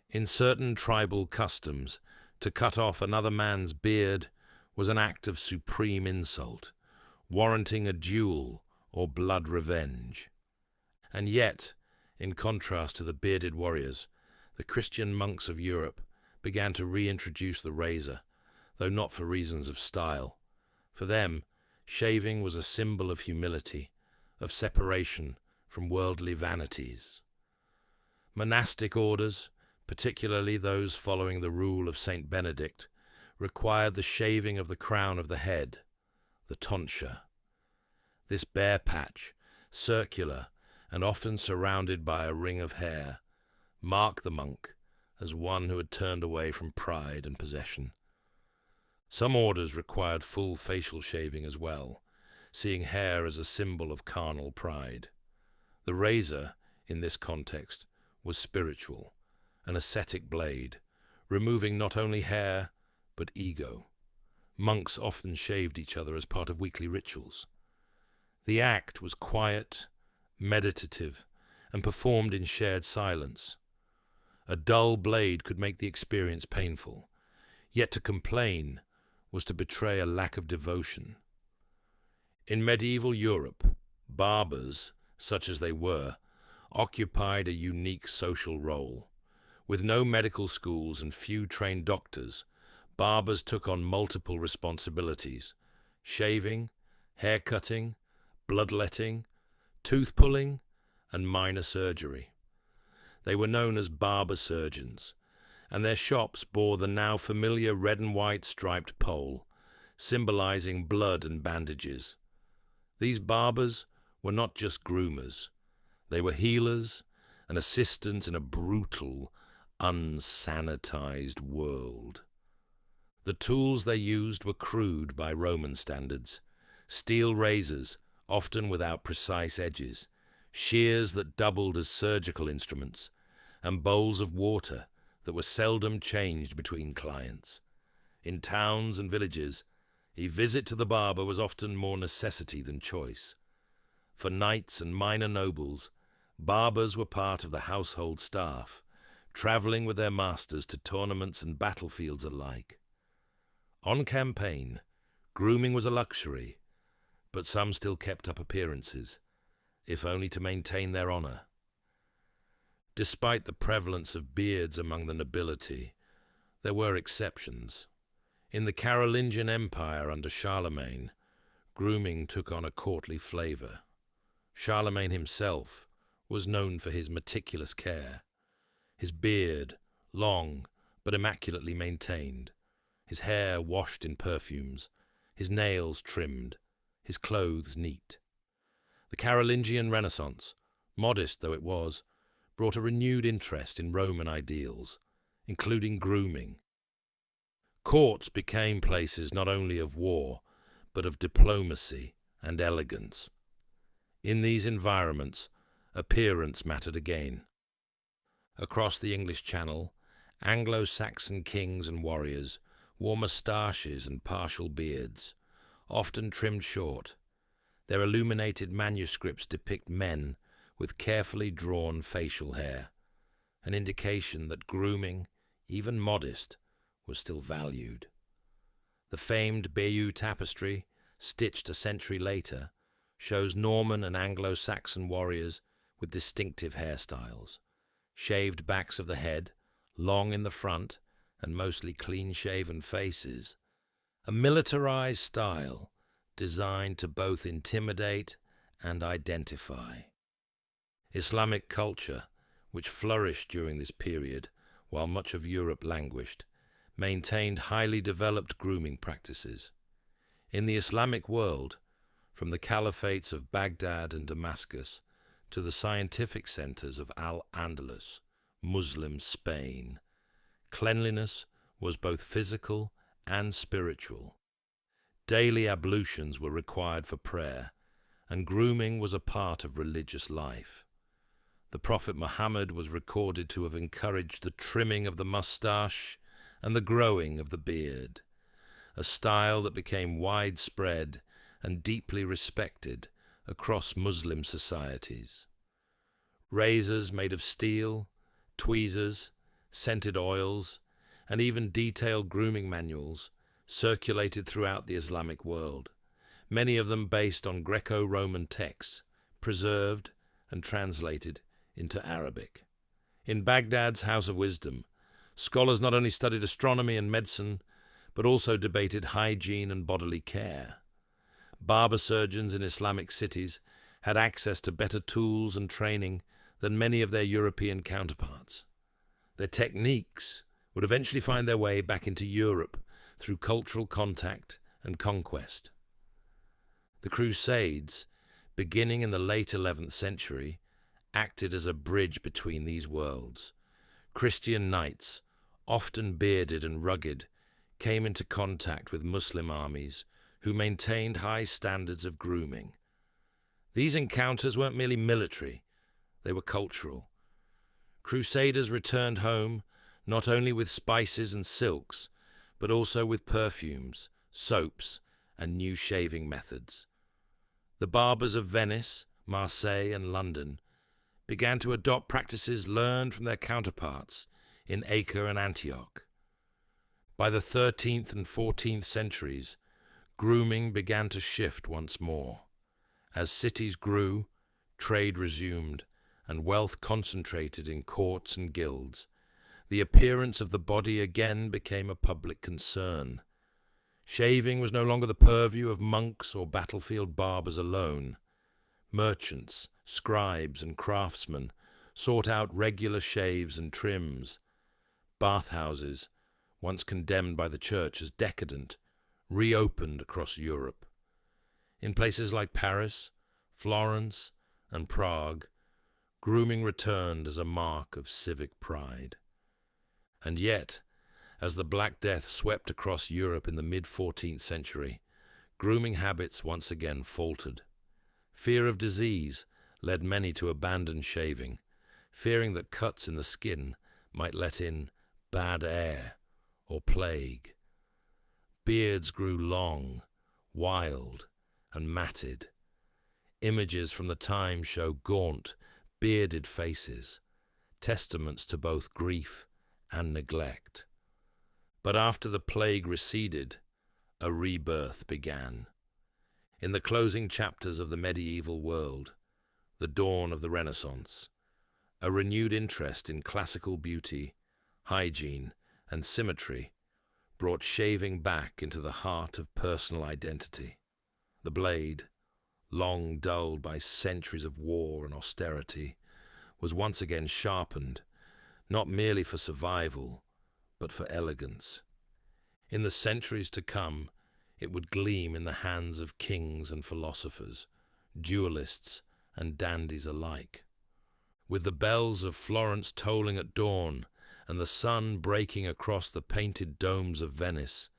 In certain tribal customs, to cut off another man's beard was an act of supreme insult, warranting a duel or blood revenge. And yet, in contrast to the bearded warriors, the Christian monks of Europe began to reintroduce the razor, though not for reasons of style. For them, shaving was a symbol of humility, of separation from worldly vanities. Monastic orders, particularly those following the rule of Saint Benedict, required the shaving of the crown of the head, the tonsure. This bare patch, circular and often surrounded by a ring of hair, marked the monk as one who had turned away from pride and possession. Some orders required full facial shaving as well, seeing hair as a symbol of carnal pride. The razor, in this context, was spiritual, an ascetic blade, removing not only hair, but ego. Monks often shaved each other as part of weekly rituals. The act was quiet, meditative, and performed in shared silence. A dull blade could make the experience painful, yet to complain was to betray a lack of devotion. In medieval Europe, barbers, such as they were, occupied a unique social role. With no medical schools and few trained doctors, barbers took on multiple responsibilities: shaving, hair-cutting, bloodletting, tooth-pulling, and minor surgery. They were known as barber surgeons, and their shops bore the now familiar red and white striped pole, symbolizing blood and bandages. These barbers were not just groomers. They were healers and assistants in a brutal, unsanitized world. The tools they used were crude by Roman standards: steel razors, often without precise edges, shears that doubled as surgical instruments, and bowls of water that were seldom changed between clients. In towns and villages, a visit to the barber was often more necessity than choice. For knights and minor nobles, barbers were part of the household staff, traveling with their masters to tournaments and battlefields alike. On campaign, grooming was a luxury, but some still kept up appearances, if only to maintain their honor. Despite the prevalence of beards among the nobility, there were exceptions. In the Carolingian Empire under Charlemagne, grooming took on a courtly flavor. Charlemagne himself was known for his meticulous care. His beard, long but immaculately maintained, his hair washed in perfumes, his nails trimmed, his clothes neat. The Carolingian Renaissance, modest though it was, brought a renewed interest in Roman ideals, including grooming. Courts became places not only of war, but of diplomacy and elegance. In these environments, appearance mattered again. Across the English Channel, Anglo-Saxon kings and warriors wore moustaches and partial beards, often trimmed short. Their illuminated manuscripts depict men with carefully drawn facial hair, an indication that grooming, even modest, was still valued. The famed Bayeux tapestry, stitched a century later, shows Norman and Anglo-Saxon warriors with distinctive hairstyles, shaved backs of the head, long in the front, and mostly clean-shaven faces, a militarized style designed to both intimidate and identify. Islamic culture, which flourished during this period while much of Europe languished, maintained highly developed grooming practices. In the Islamic world, from the caliphates of Baghdad and Damascus to the scientific centers of Al-Andalus, Muslim Spain, cleanliness was both physical and spiritual. Daily ablutions were required for prayer, and grooming was a part of religious life. The Prophet Muhammad was recorded to have encouraged the trimming of the mustache and the growing of the beard, a style that became widespread and deeply respected across Muslim societies. Razors made of steel, tweezers, scented oils, and even detailed grooming manuals circulated throughout the Islamic world, many of them based on Greco-Roman texts, preserved and translated into Arabic. In Baghdad's House of Wisdom, scholars not only studied astronomy and medicine, but also debated hygiene and bodily care. Barber surgeons in Islamic cities had access to better tools and training than many of their European counterparts. Their techniques would eventually find their way back into Europe through cultural contact and conquest. The Crusades, beginning in the late 11th century, acted as a bridge between these worlds. Christian knights, often bearded and rugged, came into contact with Muslim armies who maintained high standards of grooming. These encounters weren't merely military, they were cultural. Crusaders returned home not only with spices and silks, but also with perfumes, soaps, and new shaving methods. The barbers of Venice, Marseille, and London began to adopt practices learned from their counterparts in Acre and Antioch. By the 13th and 14th centuries, grooming began to shift once more. As cities grew, trade resumed, and wealth concentrated in courts and guilds, the appearance of the body again became a public concern. Shaving was no longer the purview of monks or battlefield barbers alone. Merchants, scribes, and craftsmen sought out regular shaves and trims. Bathhouses, once condemned by the church as decadent, reopened across Europe. In places like Paris, Florence, and Prague, grooming returned as a mark of civic pride. And yet, as the Black Death swept across Europe in the mid-14th century, grooming habits once again faltered. Fear of disease led many to abandon shaving, fearing that cuts in the skin might let in bad air or plague. Beards grew long, wild, and matted. Images from the time show gaunt, bearded faces, testaments to both grief and neglect. But after the plague receded, a rebirth began. In the closing chapters of the medieval world, the dawn of the Renaissance, a renewed interest in classical beauty, hygiene, and symmetry brought shaving back into the heart of personal identity. The blade, long dulled by centuries of war and austerity, was once again sharpened, not merely for survival, but for elegance. In the centuries to come, it would gleam in the hands of kings and philosophers, duelists and dandies alike. With the bells of Florence tolling at dawn and the sun breaking across the painted domes of Venice,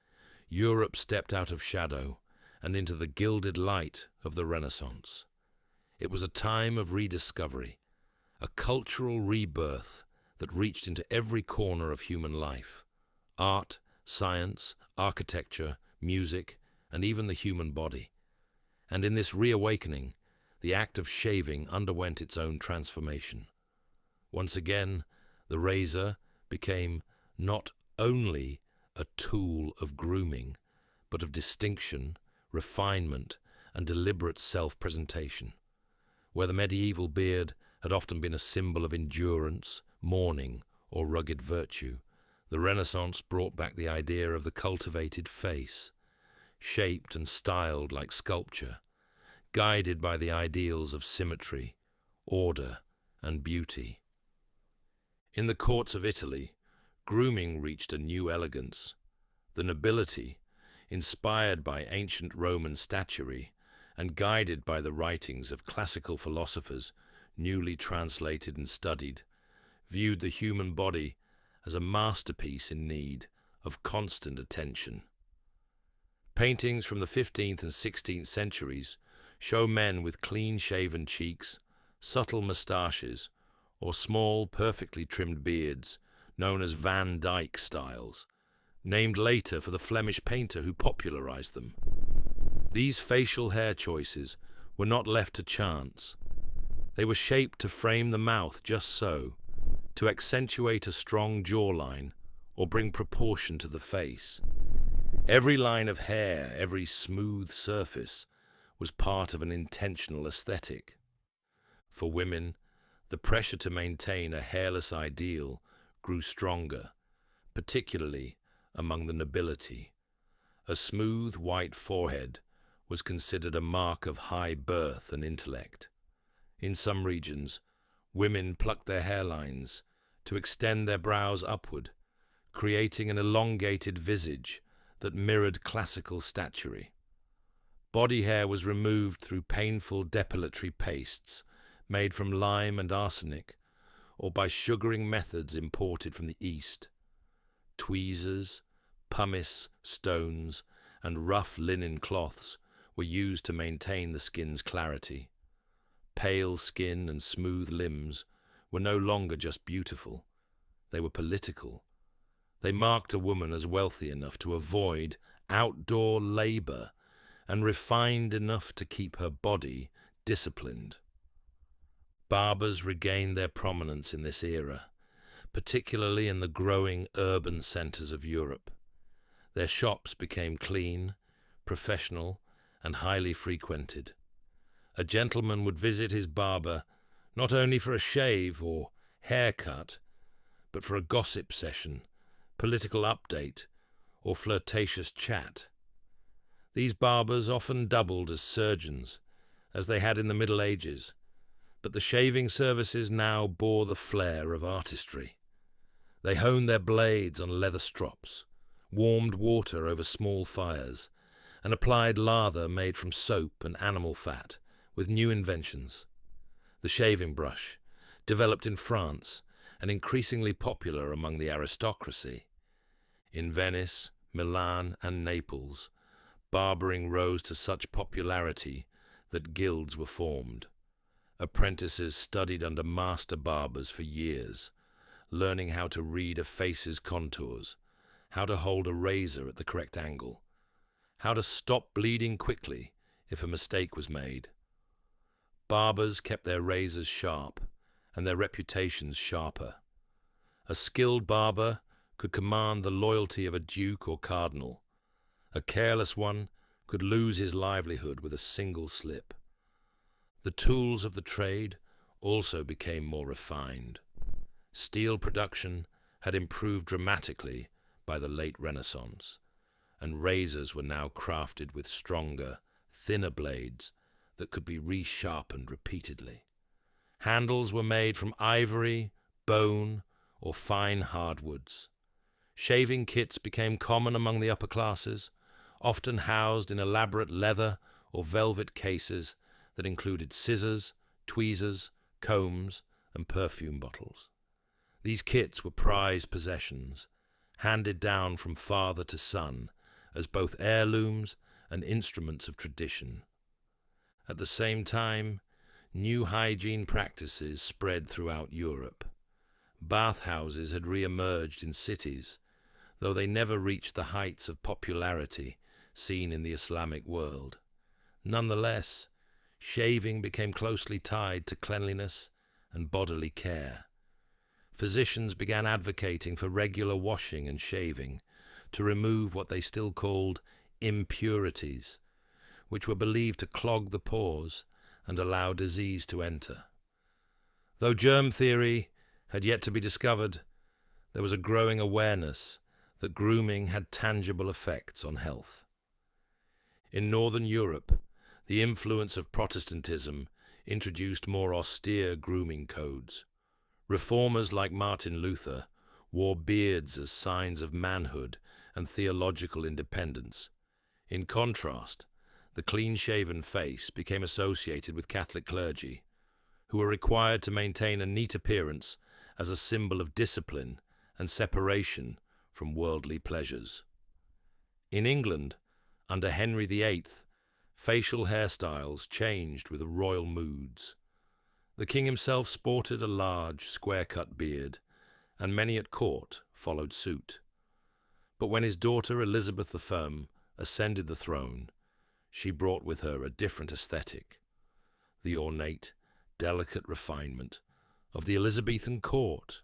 Europe stepped out of shadow and into the gilded light of the Renaissance. It was a time of rediscovery, a cultural rebirth that reached into every corner of human life. Art, science, architecture, music, and even the human body. And in this reawakening, the act of shaving underwent its own transformation. Once again, the razor became not only a tool of grooming, but of distinction, refinement, and deliberate self-presentation. Where the medieval beard had often been a symbol of endurance, mourning, or rugged virtue, the Renaissance brought back the idea of the cultivated face, shaped and styled like sculpture, guided by the ideals of symmetry, order, and beauty. In the courts of Italy, grooming reached a new elegance. The nobility, inspired by ancient Roman statuary and guided by the writings of classical philosophers newly translated and studied, viewed the human body as a masterpiece in need of constant attention. Paintings from the 15th and 16th centuries show men with clean-shaven cheeks, subtle moustaches, or small, perfectly trimmed beards, known as Van Dyck styles, named later for the Flemish painter who popularized them. These facial hair choices were not left to chance. They were shaped to frame the mouth just so, to accentuate a strong jawline or bring proportion to the face. Every line of hair, every smooth surface, was part of an intentional aesthetic. For women, the pressure to maintain a hairless ideal grew stronger, particularly among the nobility. A smooth white forehead was considered a mark of high birth and intellect. In some regions, women plucked their hairlines to extend their brows upward, creating an elongated visage that mirrored classical statuary. Body hair was removed through painful depilatory pastes made from lime and arsenic, or by sugaring methods imported from the East. Tweezers, pumice stones, and rough linen cloths were used to maintain the skin's clarity. Pale skin and smooth limbs were no longer just beautiful, they were political. They marked a woman as wealthy enough to avoid outdoor labor and refined enough to keep her body disciplined. Barbers regained their prominence in this era, particularly in the growing urban centers of Europe. Their shops became clean, professional, and highly frequented. A gentleman would visit his barber not only for a shave or haircut, but for a gossip session, political update, or flirtatious chat. These barbers often doubled as surgeons, as they had in the Middle Ages, but the shaving services now bore the flair of artistry. They honed their blades on leather strops, warmed water over small fires, and applied lather made from soap and animal fat with new inventions. The shaving brush, developed in France and increasingly popular among the aristocracy. In Venice, Milan, and Naples, barbering rose to such popularity that guilds were formed. Apprentices studied under master barbers for years, learning how to read a face's contours, how to hold a razor at the correct angle, how to stop bleeding quickly if a mistake was made. Barbers kept their razors sharp and their reputations sharper. A skilled barber could command the loyalty of a duke or cardinal. A careless one could lose his livelihood with a single slip. The tools of the trade also became more refined. Steel production had improved dramatically by the late Renaissance, and razors were now crafted with stronger, thinner blades that could be resharpened repeatedly. Handles were made from ivory, bone, or fine hardwoods. Shaving kits became common among the upper classes, often housed in elaborate leather or velvet cases that included scissors, tweezers, combs, and perfume bottles. These kits were prized possessions, handed down from father to son as both heirlooms and instruments of tradition. At the same time, new hygiene practices spread throughout Europe. Bathhouses had re-emerged in cities, though they never reached the heights of popularity seen in the Islamic world. Nonetheless, shaving became closely tied to cleanliness and bodily care. Physicians began advocating for regular washing and shaving to remove what they still called impurities, which were believed to clog the pores and allow disease to enter. Though germ theory had yet to be discovered, there was a growing awareness that grooming had tangible effects on health. In Northern Europe, the influence of Protestantism introduced more austere grooming codes. Reformers like Martin Luther wore beards as signs of manhood and theological independence. In contrast, the clean-shaven face became associated with Catholic clergy, who were required to maintain a neat appearance as a symbol of discipline and separation from worldly pleasures. In England, under Henry VIII, facial hairstyles changed with royal moods. The king himself sported a large, square-cut beard, and many at court followed suit. But when his daughter Elizabeth I ascended the throne, she brought with her a different aesthetic, the ornate, delicate refinement of the Elizabethan court.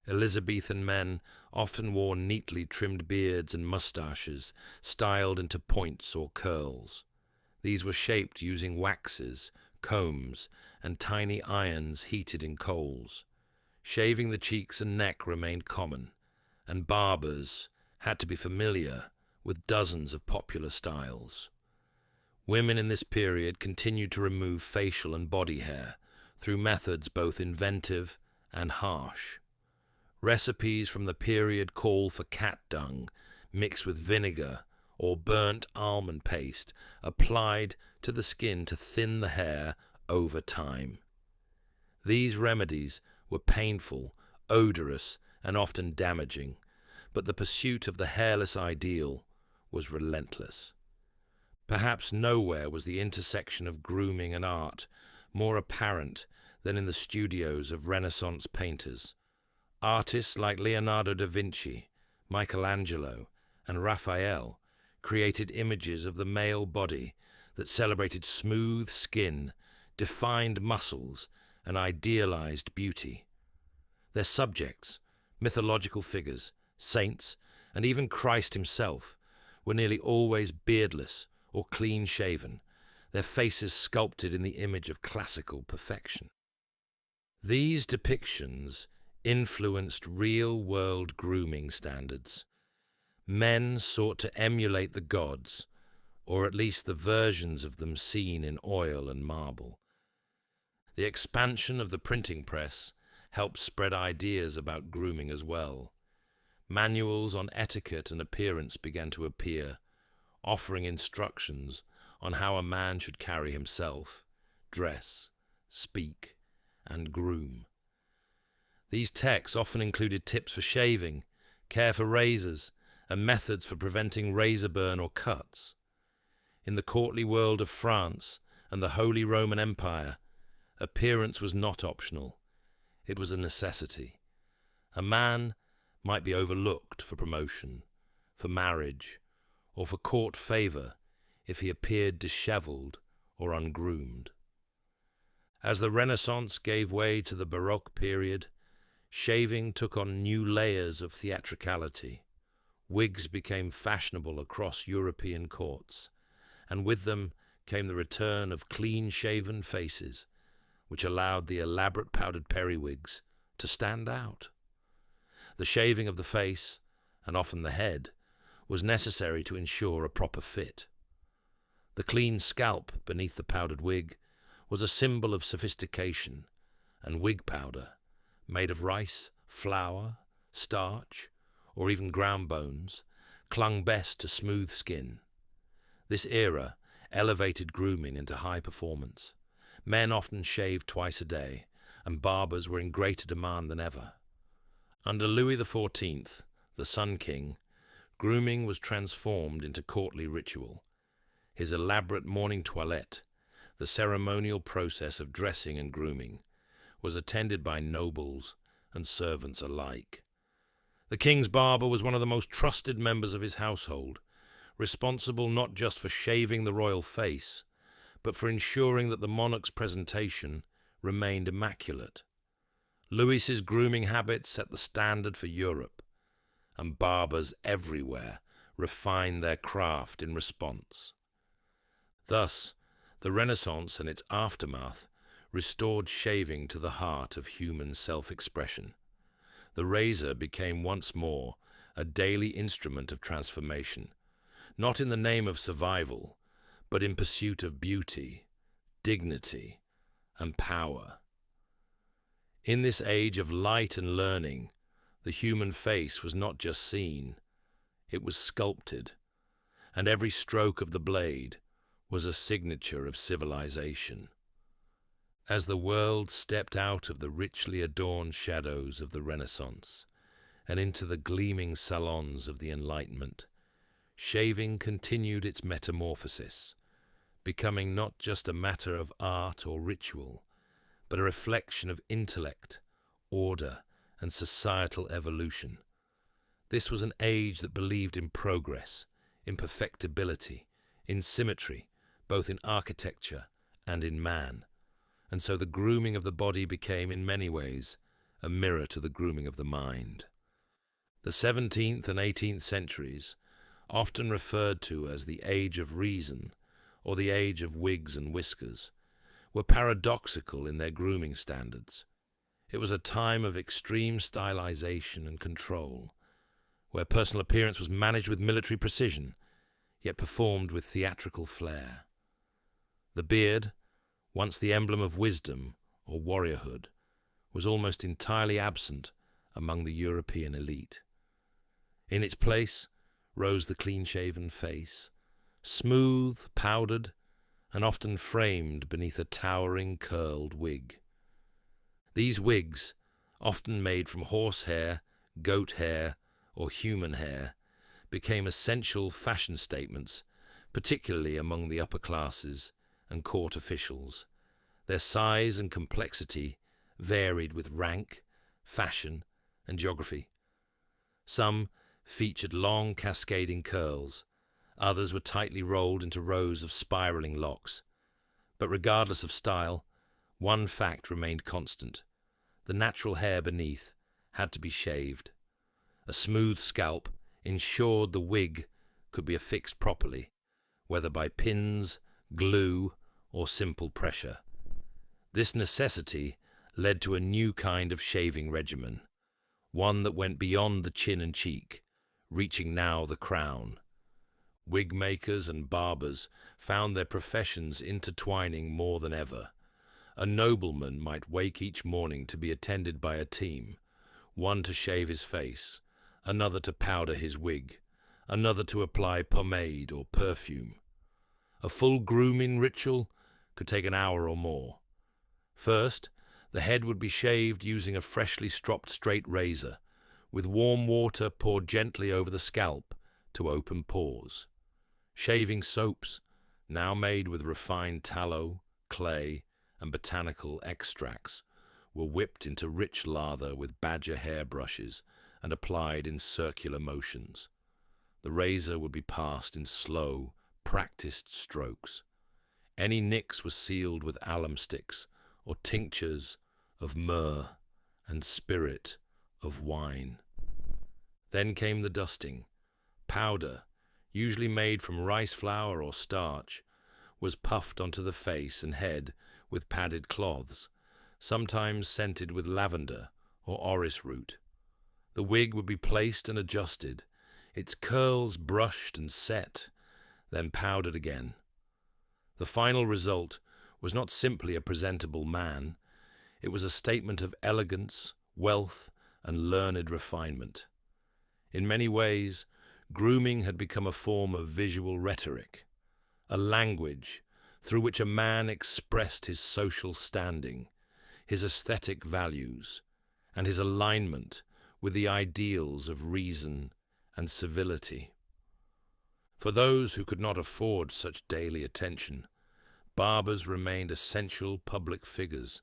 Elizabethan men often wore neatly trimmed beards and moustaches, styled into points or curls. These were shaped using waxes, combs, and tiny irons heated in coals. Shaving the cheeks and neck remained common, and barbers had to be familiar with dozens of popular styles. Women in this period continued to remove facial and body hair through methods both inventive and harsh. Recipes from the period call for cat dung mixed with vinegar or burnt almond paste applied to the skin to thin the hair over time. These remedies were painful, odorous, and often damaging, but the pursuit of the hairless ideal was relentless. Perhaps nowhere was the intersection of grooming and art more apparent than in the studios of Renaissance painters. Artists like Leonardo da Vinci, Michelangelo, and Raphael created images of the male body that celebrated smooth skin, defined muscles, and idealized beauty. Their subjects, mythological figures, saints, and even Christ himself, were nearly always beardless or clean-shaven, their faces sculpted in the image of classical perfection. These depictions influenced real-world grooming standards. Men sought to emulate the gods, or at least the versions of them seen in oil and marble. The expansion of the printing press helped spread ideas about grooming as well. Manuals on etiquette and appearance began to appear, offering instructions on how a man should carry himself, dress, speak, and groom. These texts often included tips for shaving, care for razors, and methods for preventing razor burn or cuts. In the courtly world of France and the Holy Roman Empire, appearance was not optional. It was a necessity. A man might be overlooked for promotion, for marriage, or for court favor if he appeared disheveled or ungroomed. As the Renaissance gave way to the Baroque period, shaving took on new layers of theatricality. Wigs became fashionable across European courts, and with them came the return of clean-shaven faces, which allowed the elaborate powdered periwigs to stand out. The shaving of the face, and often the head, was necessary to ensure a proper fit. The clean scalp beneath the powdered wig was a symbol of sophistication, and wig powder, made of rice, flour, starch, or even ground bones, clung best to smooth skin. This era elevated grooming into high performance. Men often shaved twice a day, and barbers were in greater demand than ever. Under Louis XIV, the Sun King, grooming was transformed into courtly ritual. His elaborate morning toilette, the ceremonial process of dressing and grooming, was attended by nobles and servants alike. The king's barber was one of the most trusted members of his household, responsible not just for shaving the royal face, but for ensuring that the monarch's presentation remained immaculate. Louis's grooming habits set the standard for Europe, and barbers everywhere refined their craft in response. Thus, the Renaissance and its aftermath restored shaving to the heart of human self-expression. The razor became once more a daily instrument of transformation, not in the name of survival, but in pursuit of beauty, dignity, and power. In this age of light and learning, the human face was not just seen, it was sculpted, and every stroke of the blade was a signature of civilization. As the world stepped out of the richly adorned shadows of the Renaissance and into the gleaming salons of the Enlightenment, shaving continued its metamorphosis, becoming not just a matter of art or ritual, but a reflection of intellect, order, and societal evolution. This was an age that believed in progress, in perfectibility, in symmetry, both in architecture and in man. And so the grooming of the body became, in many ways, a mirror to the grooming of the mind. The 17th and 18th centuries, often referred to as the Age of Reason or the Age of Wigs and Whiskers, were paradoxical in their grooming standards. It was a time of extreme stylization and control, where personal appearance was managed with military precision, yet performed with theatrical flair. The beard, once the emblem of wisdom or warriorhood, was almost entirely absent among the European elite. In its place rose the clean-shaven face, smooth, powdered, and often framed beneath a towering curled wig. These wigs, often made from horsehair, goat hair, or human hair, became essential fashion statements, particularly among the upper classes and court officials. Their size and complexity varied with rank, fashion, and geography. Some featured long cascading curls, others were tightly rolled into rows of spiraling locks. But regardless of style, one fact remained constant. The natural hair beneath had to be shaved. A smooth scalp ensured the wig could be affixed properly, whether by pins, glue, or simple pressure. This necessity led to a new kind of shaving regimen, one that went beyond the chin and cheek, reaching now the crown. Wig makers and barbers found their professions intertwining more than ever. A nobleman might wake each morning to be attended by a team, one to shave his face, another to powder his wig, another to apply pomade or perfume. A full grooming ritual could take an hour or more. First, the head would be shaved using a freshly stropped straight razor, with warm water poured gently over the scalp to open pores. Shaving soaps, now made with refined tallow, clay, and botanical extracts, were whipped into rich lather with badger hair brushes and applied in circular motions. The razor would be passed in slow, practiced strokes. Any nicks were sealed with alum sticks or tinctures of myrrh and spirit of wine. Then came the dusting. Powder, usually made from rice flour or starch, was puffed onto the face and head with padded cloths, sometimes scented with lavender or orris root. The wig would be placed and adjusted, its curls brushed and set, then powdered again. The final result was not simply a presentable man, it was a statement of elegance, wealth, and learned refinement. In many ways, grooming had become a form of visual rhetoric, a language through which a man expressed his social standing, his aesthetic values, and his alignment with the ideals of reason and civility. For those who could not afford such daily attention, barbers remained essential public figures.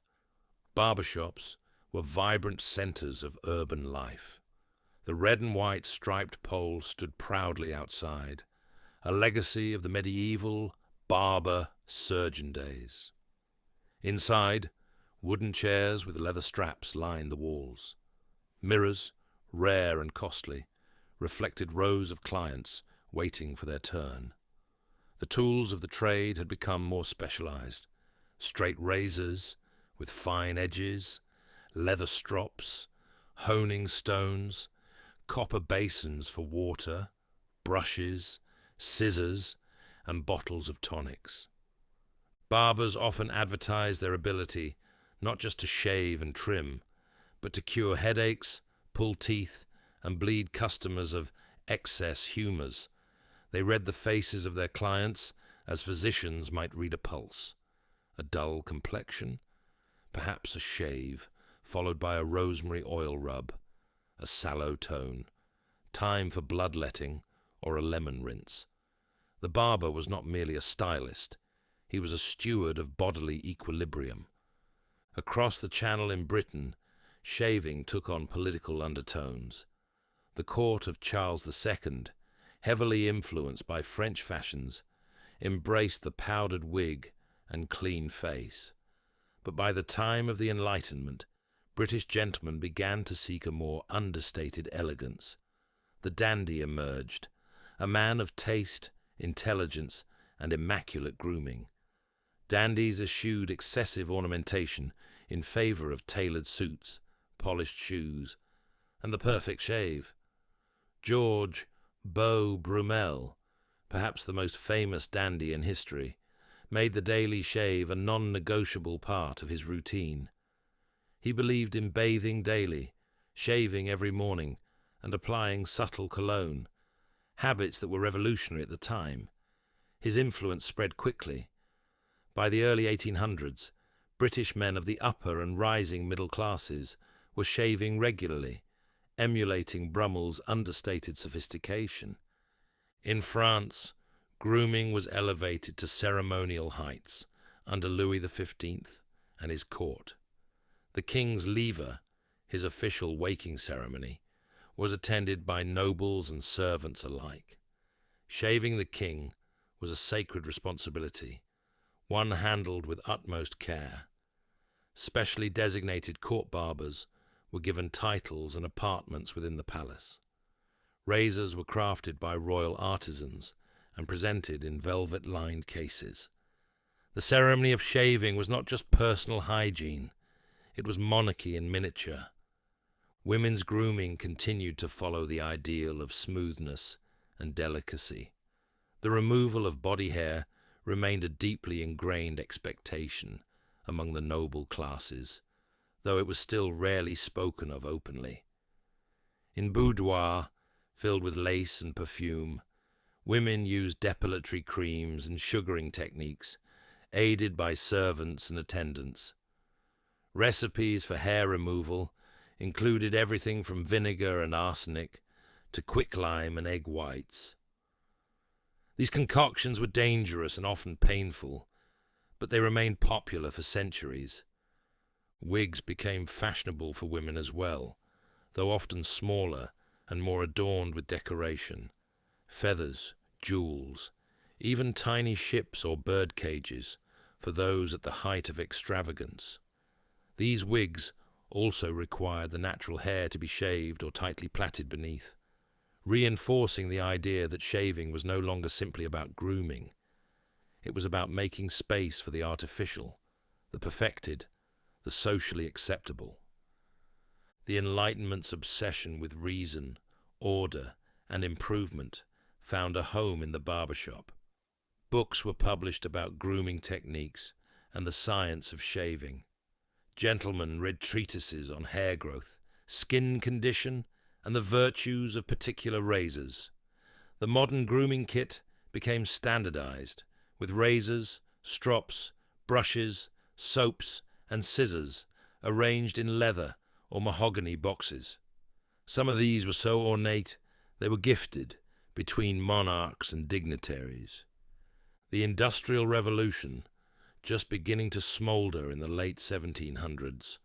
Barbershops were vibrant centers of urban life. The red and white striped pole stood proudly outside, a legacy of the medieval barber-surgeon days. Inside, wooden chairs with leather straps lined the walls. Mirrors, rare and costly, reflected rows of clients waiting for their turn. The tools of the trade had become more specialized. Straight razors with fine edges, leather strops, honing stones, copper basins for water, brushes, scissors, and bottles of tonics. Barbers often advertised their ability not just to shave and trim, but to cure headaches, pull teeth, and bleed customers of excess humors. They read the faces of their clients as physicians might read a pulse. A dull complexion, perhaps a shave, followed by a rosemary oil rub, a sallow tone, time for bloodletting or a lemon rinse. The barber was not merely a stylist, he was a steward of bodily equilibrium. Across the Channel in Britain, shaving took on political undertones. The court of Charles II, heavily influenced by French fashions, embraced the powdered wig and clean face. But by the time of the Enlightenment, British gentlemen began to seek a more understated elegance. The dandy emerged, a man of taste, intelligence, and immaculate grooming. Dandies eschewed excessive ornamentation in favor of tailored suits, polished shoes, and the perfect shave. George Beau Brummel, perhaps the most famous dandy in history, made the daily shave a non-negotiable part of his routine. He believed in bathing daily, shaving every morning, and applying subtle cologne, habits that were revolutionary at the time. His influence spread quickly. By the early 1800s, British men of the upper and rising middle classes were shaving regularly, emulating Brummel's understated sophistication. In France, grooming was elevated to ceremonial heights under Louis XV and his court. The king's lever, his official waking ceremony, was attended by nobles and servants alike. Shaving the king was a sacred responsibility, one handled with utmost care. Specially designated court barbers were given titles and apartments within the palace. Razors were crafted by royal artisans and presented in velvet-lined cases. The ceremony of shaving was not just personal hygiene, it was monarchy in miniature. Women's grooming continued to follow the ideal of smoothness and delicacy. The removal of body hair remained a deeply ingrained expectation, among the noble classes, though it was still rarely spoken of openly. In boudoirs, filled with lace and perfume, women used depilatory creams and sugaring techniques, aided by servants and attendants. Recipes for hair removal included everything from vinegar and arsenic to quicklime and egg whites. These concoctions were dangerous and often painful, but they remained popular for centuries. Wigs became fashionable for women as well, though often smaller and more adorned with decoration, feathers, jewels, even tiny ships or bird cages for those at the height of extravagance. These wigs also required the natural hair to be shaved or tightly plaited beneath, reinforcing the idea that shaving was no longer simply about grooming. It was about making space for the artificial, the perfected, the socially acceptable. The Enlightenment's obsession with reason, order, and improvement found a home in the barbershop. Books were published about grooming techniques and the science of shaving. Gentlemen read treatises on hair growth, skin condition, and the virtues of particular razors. The modern grooming kit became standardized, with razors, strops, brushes, soaps, and scissors arranged in leather or mahogany boxes. Some of these were so ornate they were gifted between monarchs and dignitaries. The Industrial Revolution, just beginning to smoulder in the late 1700s,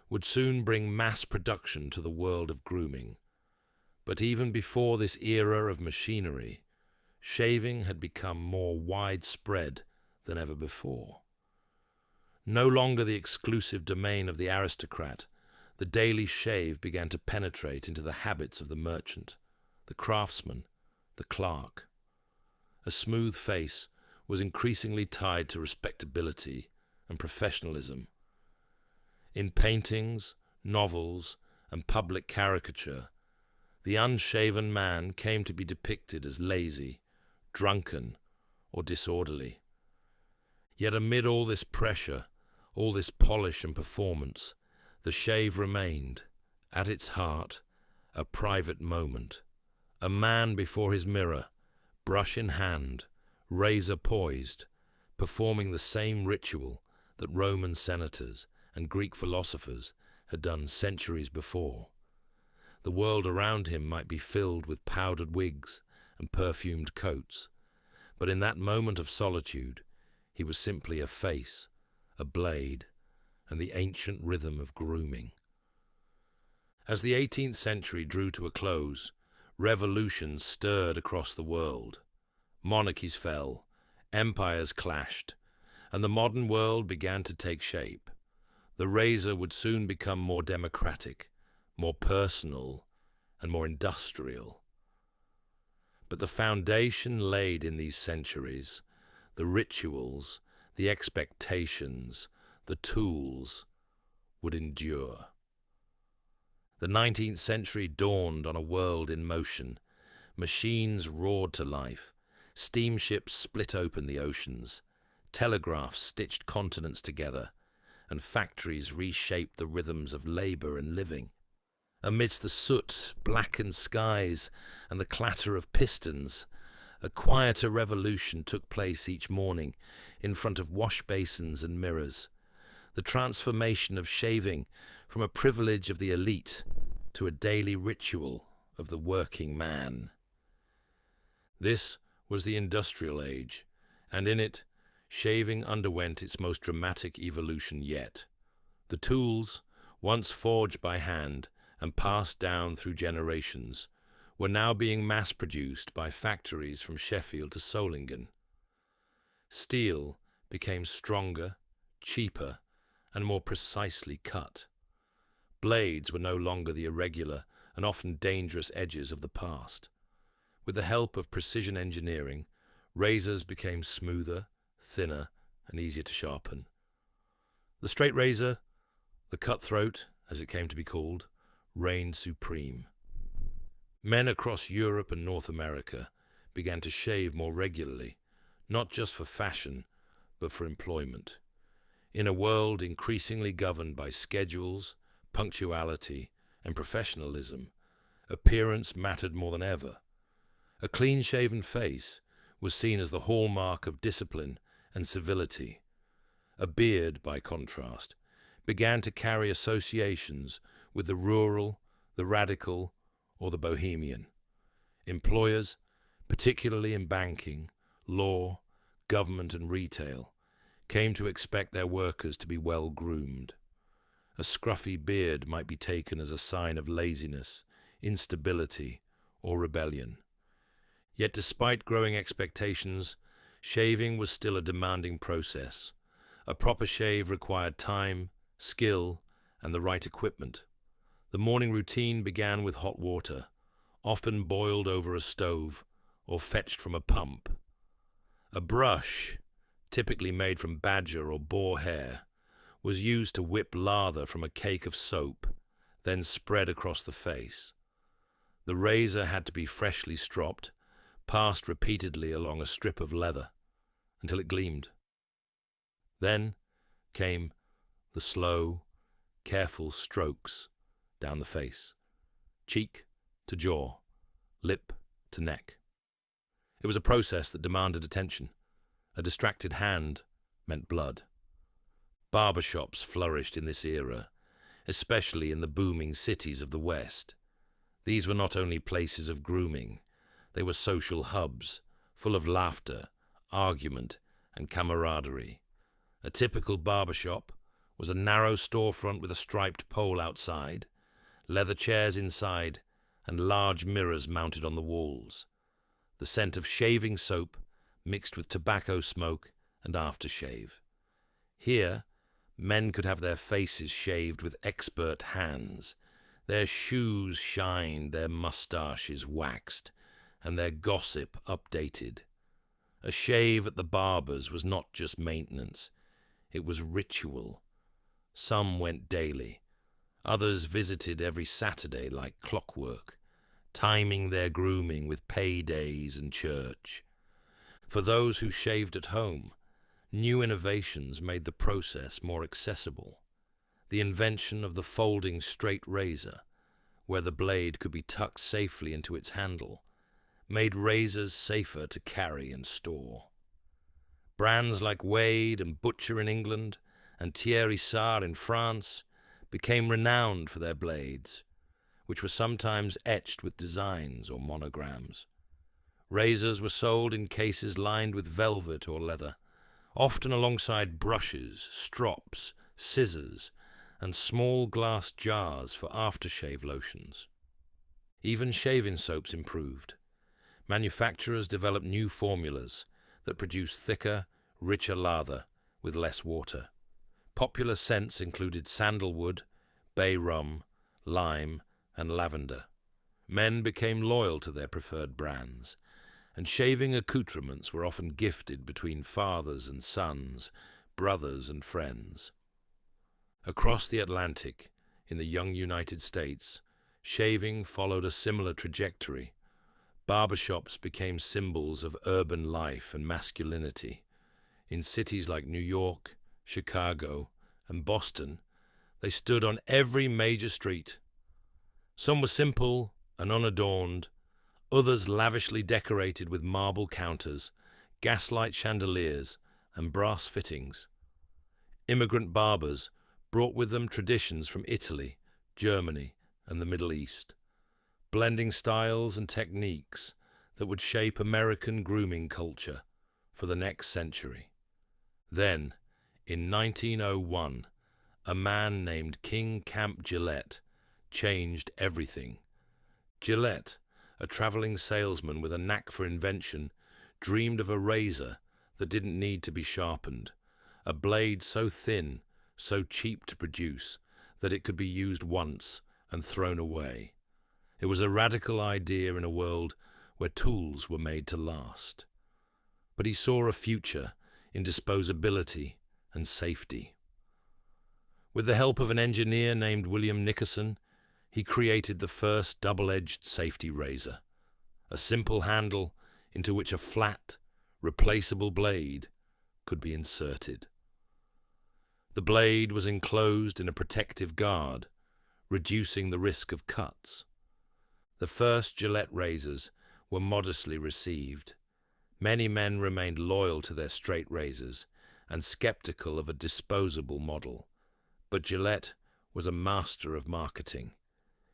would soon bring mass production to the world of grooming. But even before this era of machinery, shaving had become more widespread than ever before. No longer the exclusive domain of the aristocrat, the daily shave began to penetrate into the habits of the merchant, the craftsman, the clerk. A smooth face was increasingly tied to respectability and professionalism. In paintings, novels, and public caricature, the unshaven man came to be depicted as lazy, drunken, or disorderly. Yet amid all this pressure, all this polish and performance, the shave remained, at its heart, a private moment. A man before his mirror, brush in hand, razor poised, performing the same ritual that Roman senators and Greek philosophers had done centuries before. The world around him might be filled with powdered wigs and perfumed coats, but in that moment of solitude, he was simply a face, a blade, and the ancient rhythm of grooming. As the 18th century drew to a close, revolutions stirred across the world. Monarchies fell, empires clashed, and the modern world began to take shape. The razor would soon become more democratic, more personal, and more industrial. But the foundation laid in these centuries, the rituals, the expectations, the tools, would endure. The 19th century dawned on a world in motion. Machines roared to life. Steamships split open the oceans. Telegraphs stitched continents together, and factories reshaped the rhythms of labor and living. Amidst the soot, blackened skies, and the clatter of pistons, a quieter revolution took place each morning in front of wash basins and mirrors. The transformation of shaving from a privilege of the elite to a daily ritual of the working man. This was the industrial age, and in it, shaving underwent its most dramatic evolution yet. The tools, once forged by hand and passed down through generations, were now being mass-produced by factories from Sheffield to Solingen. Steel became stronger, cheaper, and more precisely cut. Blades were no longer the irregular and often dangerous edges of the past. With the help of precision engineering, razors became smoother, thinner, and easier to sharpen. The straight razor, the cutthroat, as it came to be called, reigned supreme. Men across Europe and North America began to shave more regularly, not just for fashion, but for employment. In a world increasingly governed by schedules, punctuality, and professionalism, appearance mattered more than ever. A clean-shaven face was seen as the hallmark of discipline and civility. A beard, by contrast, began to carry associations with the rural, the radical, or the bohemian. Employers, particularly in banking, law, government, and retail, came to expect their workers to be well groomed. A scruffy beard might be taken as a sign of laziness, instability, or rebellion. Yet despite growing expectations, shaving was still a demanding process. A proper shave required time, skill, and the right equipment. The morning routine began with hot water, often boiled over a stove or fetched from a pump. A brush, typically made from badger or boar hair, was used to whip lather from a cake of soap, then spread across the face. The razor had to be freshly stropped, passed repeatedly along a strip of leather until it gleamed. Then came the slow, careful strokes down the face, cheek to jaw, lip to neck. It was a process that demanded attention. A distracted hand meant blood. Barbershops flourished in this era, especially in the booming cities of the West. These were not only places of grooming, they were social hubs, full of laughter, argument, and camaraderie. A typical barbershop was a narrow storefront with a striped pole outside, leather chairs inside, and large mirrors mounted on the walls. The scent of shaving soap mixed with tobacco smoke and aftershave. Here, men could have their faces shaved with expert hands, their shoes shined, their mustaches waxed, and their gossip updated. A shave at the barber's was not just maintenance, it was ritual. Some went daily, others visited every Saturday like clockwork, timing their grooming with paydays and church. For those who shaved at home, new innovations made the process more accessible. The invention of the folding straight razor, where the blade could be tucked safely into its handle, made razors safer to carry and store. Brands like Wade and Butcher in England and Thierry Sard in France became renowned for their blades, which were sometimes etched with designs or monograms. Razors were sold in cases lined with velvet or leather, often alongside brushes, strops, scissors, and small glass jars for aftershave lotions. Even shaving soaps improved. Manufacturers developed new formulas that produced thicker, richer lather with less water. Popular scents included sandalwood, bay rum, lime, and lavender. Men became loyal to their preferred brands, and shaving accoutrements were often gifted between fathers and sons, brothers and friends. Across the Atlantic, in the young United States, shaving followed a similar trajectory. Barbershops became symbols of urban life and masculinity. In cities like New York, Chicago, and Boston, they stood on every major street. Some were simple and unadorned, others lavishly decorated with marble counters, gaslight chandeliers, and brass fittings. Immigrant barbers brought with them traditions from Italy, Germany, and the Middle East, blending styles and techniques that would shape American grooming culture for the next century. Then, in 1901, a man named King Camp Gillette changed everything. Gillette, a traveling salesman with a knack for invention, dreamed of a razor that didn't need to be sharpened, a blade so thin, so cheap to produce, that it could be used once and thrown away. It was a radical idea in a world where tools were made to last. But he saw a future in disposability and safety. With the help of an engineer named William Nickerson, he created the first double-edged safety razor, a simple handle into which a flat, replaceable blade could be inserted. The blade was enclosed in a protective guard, reducing the risk of cuts. The first Gillette razors were modestly received. Many men remained loyal to their straight razors and skeptical of a disposable model. But Gillette was a master of marketing.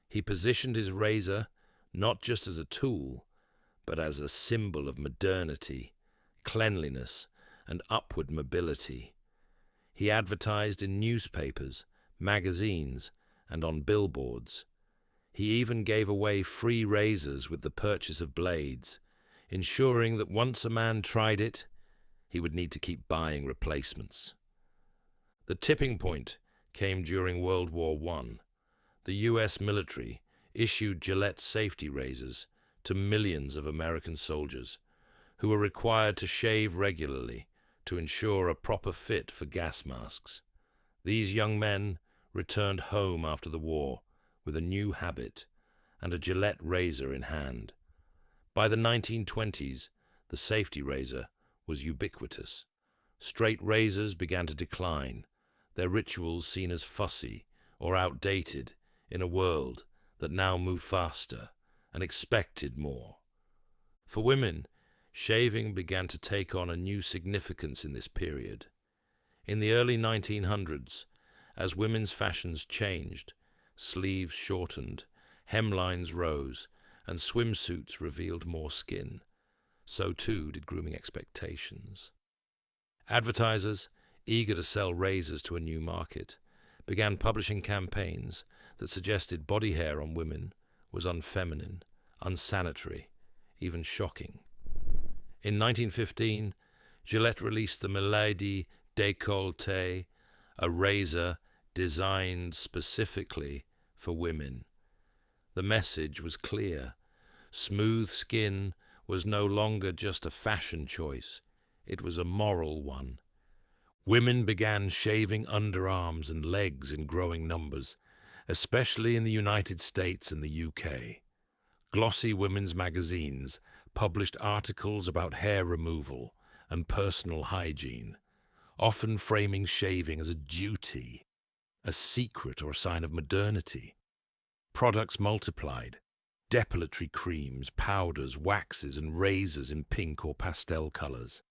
He positioned his razor not just as a tool, but as a symbol of modernity, cleanliness, and upward mobility. He advertised in newspapers, magazines, and on billboards. He even gave away free razors with the purchase of blades, ensuring that once a man tried it, he would need to keep buying replacements. The tipping point came during World War I. The U.S. military issued Gillette safety razors to millions of American soldiers who were required to shave regularly to ensure a proper fit for gas masks. These young men returned home after the war with a new habit and a Gillette razor in hand. By the 1920s, the safety razor was ubiquitous. Straight razors began to decline, their rituals seen as fussy or outdated in a world that now moved faster and expected more. For women, shaving began to take on a new significance in this period. In the early 1900s, as women's fashions changed, sleeves shortened, hemlines rose, and swimsuits revealed more skin, so too did grooming expectations. Advertisers, eager to sell razors to a new market, began publishing campaigns that suggested body hair on women was unfeminine, unsanitary, even shocking. In 1915, Gillette released the Milady Décolleté, a razor designed specifically for women. The message was clear. Smooth skin was no longer just a fashion choice, it was a moral one. Women began shaving underarms and legs in growing numbers, especially in the United States and the UK. Glossy women's magazines published articles about hair removal and personal hygiene, often framing shaving as a duty, a secret or a sign of modernity. Products multiplied: depilatory creams, powders, waxes, and razors in pink or pastel colors.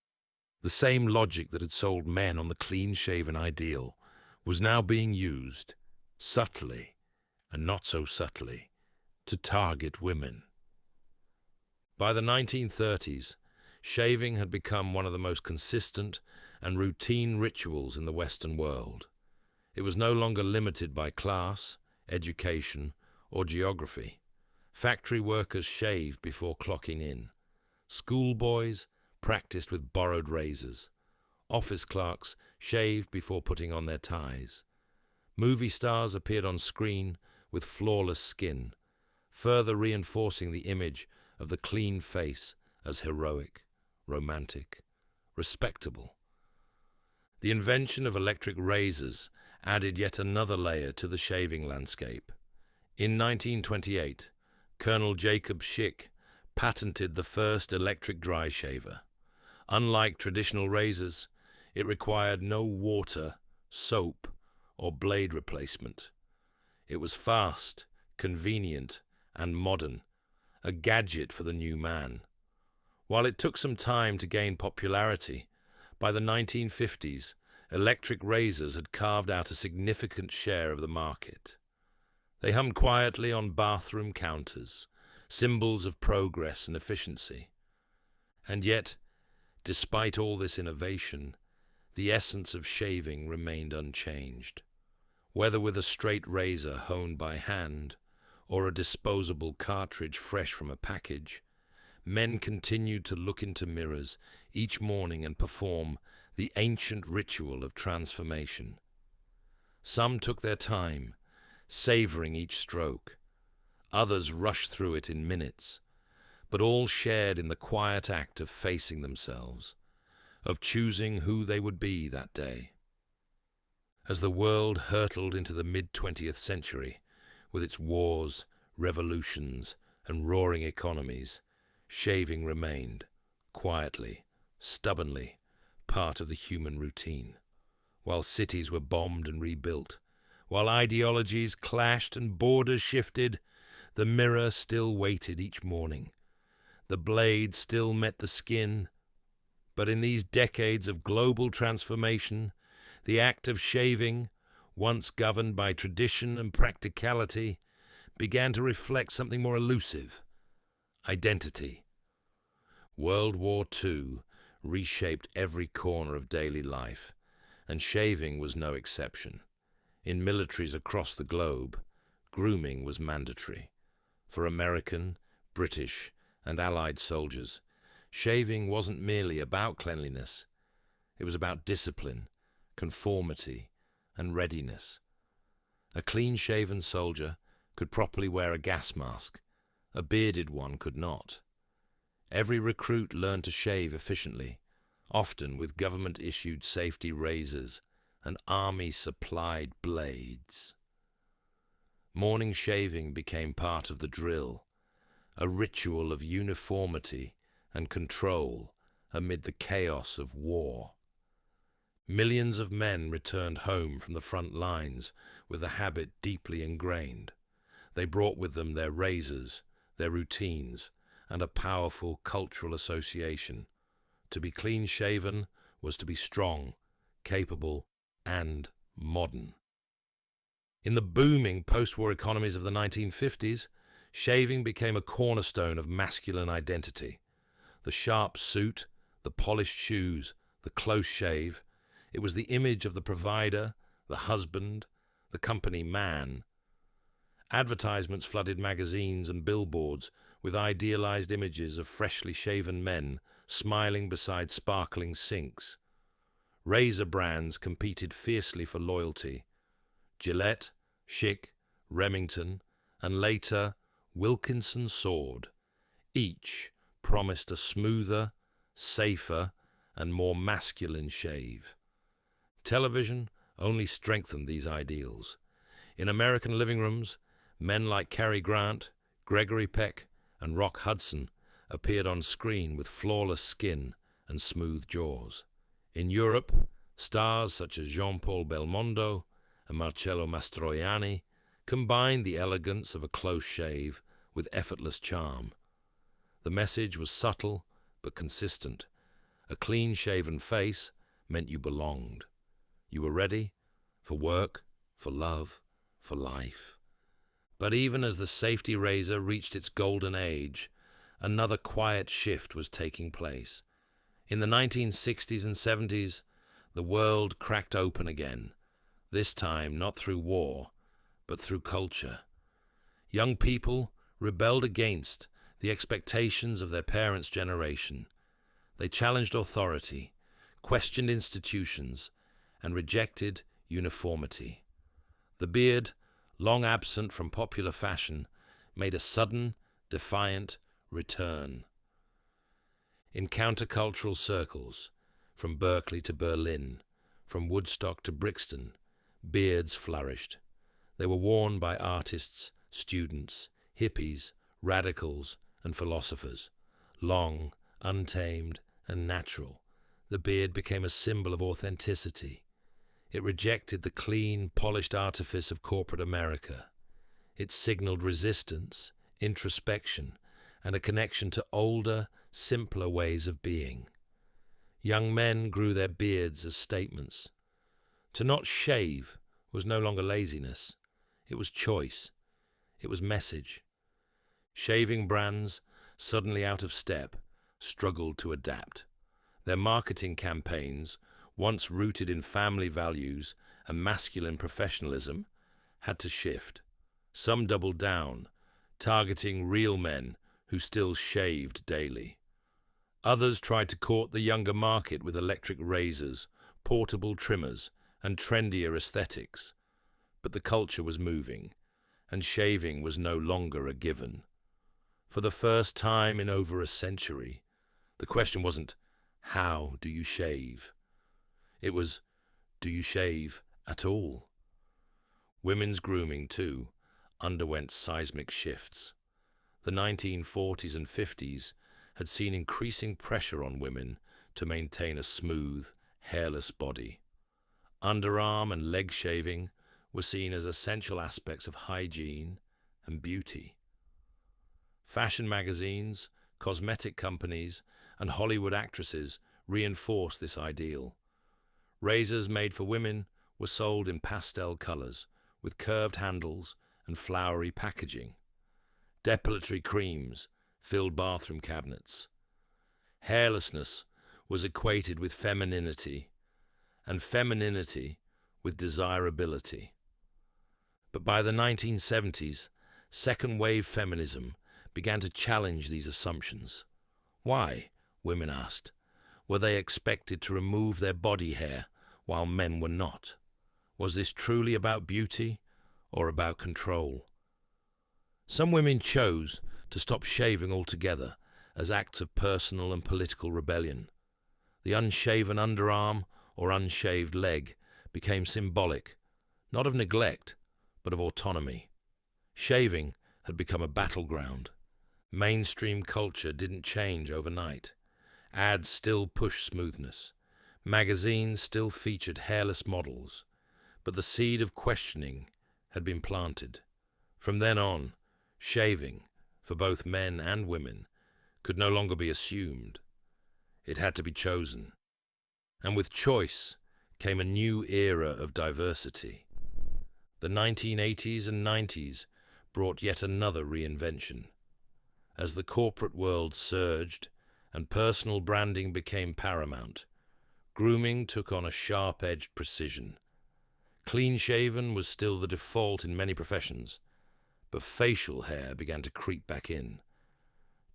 The same logic that had sold men on the clean-shaven ideal was now being used, subtly and not so subtly, to target women. By the 1930s, shaving had become one of the most consistent and routine rituals in the Western world. It was no longer limited by class, education, or geography. Factory workers shaved before clocking in. Schoolboys practiced with borrowed razors. Office clerks shaved before putting on their ties. Movie stars appeared on screen with flawless skin, further reinforcing the image of the clean face as heroic, romantic, respectable. The invention of electric razors added yet another layer to the shaving landscape. In 1928, Colonel Jacob Schick patented the first electric dry shaver. Unlike traditional razors, it required no water, soap, or blade replacement. It was fast, convenient, and modern, a gadget for the new man. While it took some time to gain popularity, by the 1950s, electric razors had carved out a significant share of the market. They hummed quietly on bathroom counters, symbols of progress and efficiency. And yet, despite all this innovation, the essence of shaving remained unchanged. Whether with a straight razor honed by hand or a disposable cartridge fresh from a package, men continued to look into mirrors each morning and perform the ancient ritual of transformation. Some took their time, savoring each stroke. Others rushed through it in minutes, but all shared in the quiet act of facing themselves, of choosing who they would be that day. As the world hurtled into the mid-20th century, with its wars, revolutions, and roaring economies, shaving remained, quietly, stubbornly, part of the human routine. while cities were bombed and rebuilt, while ideologies clashed and borders shifted, the mirror still waited each morning. The blade still met the skin. But in these decades of global transformation, the act of shaving, once governed by tradition and practicality, began to reflect something more elusive: identity. World War II reshaped every corner of daily life, and shaving was no exception. In militaries across the globe, grooming was mandatory. For American, British, and Allied soldiers, shaving wasn't merely about cleanliness. It was about discipline, conformity, and readiness. A clean-shaven soldier could properly wear a gas mask. A bearded one could not. Every recruit learned to shave efficiently, often with government-issued safety razors and army-supplied blades. Morning shaving became part of the drill, a ritual of uniformity and control amid the chaos of war. Millions of men returned home from the front lines with the habit deeply ingrained. They brought with them their razors, their routines, and a powerful cultural association. To be clean-shaven was to be strong, capable, and modern. In the booming post-war economies of the 1950s, shaving became a cornerstone of masculine identity. The sharp suit, the polished shoes, the close shave, it was the image of the provider, the husband, the company man. Advertisements flooded magazines and billboards with idealized images of freshly shaven men smiling beside sparkling sinks. Razor brands competed fiercely for loyalty. Gillette, Schick, Remington, and later Wilkinson Sword. Each promised a smoother, safer, and more masculine shave. Television only strengthened these ideals. In American living rooms, men like Cary Grant, Gregory Peck, and Rock Hudson appeared on screen with flawless skin and smooth jaws. In Europe, stars such as Jean-Paul Belmondo and Marcello Mastroianni combined the elegance of a close shave with effortless charm. The message was subtle but consistent. A clean-shaven face meant you belonged. You were ready for work, for love, for life. But even as the safety razor reached its golden age, another quiet shift was taking place. In the 1960s and 70s, the world cracked open again, this time not through war, but through culture. Young people rebelled against the expectations of their parents' generation. They challenged authority, questioned institutions, and rejected uniformity. The beard, long absent from popular fashion, made a sudden, defiant return. In countercultural circles, from Berkeley to Berlin, from Woodstock to Brixton, beards flourished. They were worn by artists, students, hippies, radicals, and philosophers. Long, untamed, and natural, the beard became a symbol of authenticity. It rejected the clean, polished artifice of corporate America. It signaled resistance, introspection, and a connection to older, simpler ways of being. Young men grew their beards as statements. To not shave was no longer laziness. It was choice. It was message. Shaving brands, suddenly out of step, struggled to adapt. Their marketing campaigns, once rooted in family values and masculine professionalism, had to shift. Some doubled down, targeting real men who still shaved daily. Others tried to court the younger market with electric razors, portable trimmers, and trendier aesthetics. But the culture was moving, and shaving was no longer a given. For the first time in over a century, the question wasn't, how do you shave? It was, do you shave at all? Women's grooming, too, underwent seismic shifts. The 1940s and 50s had seen increasing pressure on women to maintain a smooth, hairless body. Underarm and leg shaving were seen as essential aspects of hygiene and beauty. Fashion magazines, cosmetic companies, and Hollywood actresses reinforced this ideal. Razors made for women were sold in pastel colors, with curved handles and flowery packaging. Depilatory creams filled bathroom cabinets. Hairlessness was equated with femininity, and femininity with desirability. But by the 1970s, second-wave feminism began to challenge these assumptions. Why, women asked, were they expected to remove their body hair while men were not? Was this truly about beauty or about control? Some women chose to stop shaving altogether as acts of personal and political rebellion. The unshaven underarm or unshaved leg became symbolic, not of neglect, but of autonomy. Shaving had become a battleground. Mainstream culture didn't change overnight. Ads still pushed smoothness. Magazines still featured hairless models. But the seed of questioning had been planted. From then on, shaving, for both men and women, could no longer be assumed. It had to be chosen. And with choice came a new era of diversity. The 1980s and 90s brought yet another reinvention. As the corporate world surged and personal branding became paramount, grooming took on a sharp-edged precision. Clean-shaven was still the default in many professions, but facial hair began to creep back in.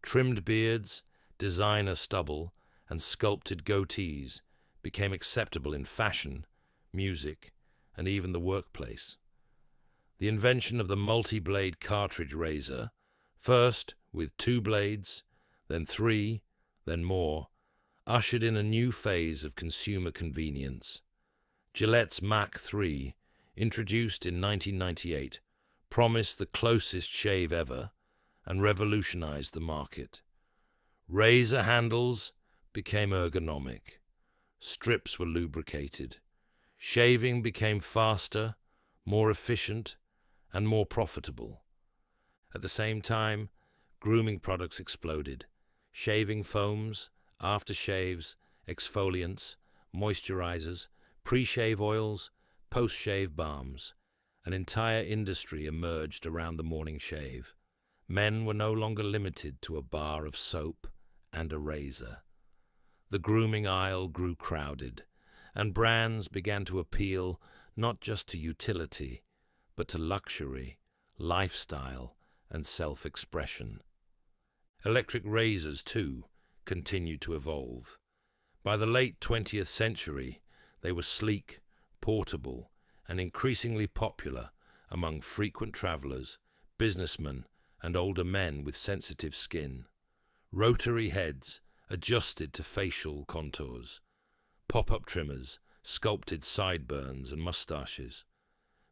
Trimmed beards, designer stubble, and sculpted goatees became acceptable in fashion, music, and even the workplace. The invention of the multi-blade cartridge razor, first with 2 blades, then 3, then more, ushered in a new phase of consumer convenience. Gillette's Mach 3, introduced in 1998, promised the closest shave ever and revolutionized the market. Razor handles became ergonomic. Strips were lubricated. Shaving became faster, more efficient, and more profitable. At the same time, grooming products exploded. Shaving foams, aftershaves, exfoliants, moisturizers, pre-shave oils, post-shave balms. An entire industry emerged around the morning shave. Men were no longer limited to a bar of soap and a razor. The grooming aisle grew crowded, and brands began to appeal not just to utility, but to luxury, lifestyle, and self-expression. Electric razors, too, continued to evolve. By the late 20th century, they were sleek, portable, and increasingly popular among frequent travelers, businessmen, and older men with sensitive skin. Rotary heads adjusted to facial contours. Pop-up trimmers sculpted sideburns and mustaches.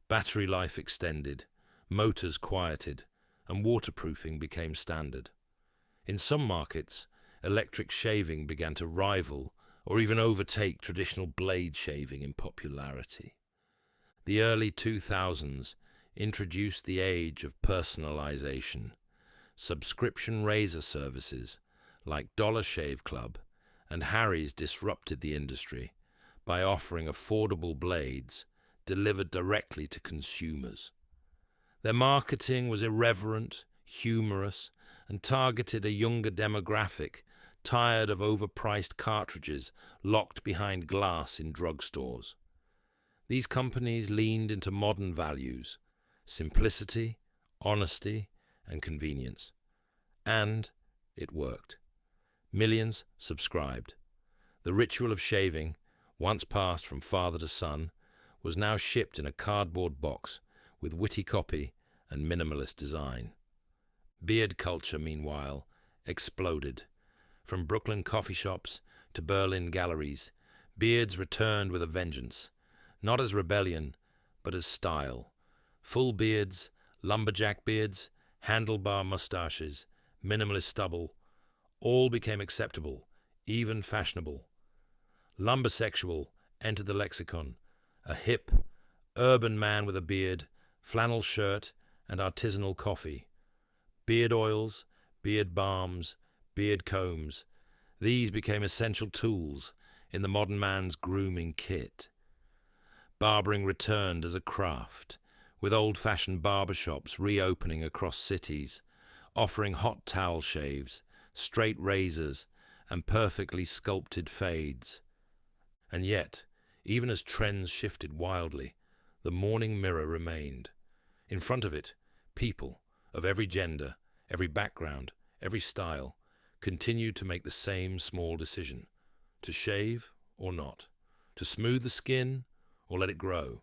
Battery life extended, motors quieted, and waterproofing became standard. In some markets, electric shaving began to rival or even overtake traditional blade shaving in popularity. The early 2000s introduced the age of personalization. Subscription razor services like Dollar Shave Club and Harry's disrupted the industry by offering affordable blades delivered directly to consumers. Their marketing was irreverent, humorous, and targeted a younger demographic tired of overpriced cartridges locked behind glass in drugstores. These companies leaned into modern values: simplicity, honesty, and convenience. And it worked. Millions subscribed. The ritual of shaving, once passed from father to son, was now shipped in a cardboard box with witty copy and minimalist design. Beard culture, meanwhile, exploded. From Brooklyn coffee shops to Berlin galleries, beards returned with a vengeance, not as rebellion, but as style. Full beards, lumberjack beards, handlebar mustaches, minimalist stubble, all became acceptable, even fashionable. Lumbersexual entered the lexicon, a hip, urban man with a beard, flannel shirt, and artisanal coffee. Beard oils, beard balms, beard combs, these became essential tools in the modern man's grooming kit. Barbering returned as a craft, with old-fashioned barbershops reopening across cities, offering hot towel shaves, straight razors, and perfectly sculpted fades. And yet, even as trends shifted wildly, the morning mirror remained. In front of it, people of every gender, every background, every style, continued to make the same small decision: to shave or not, to smooth the skin or let it grow,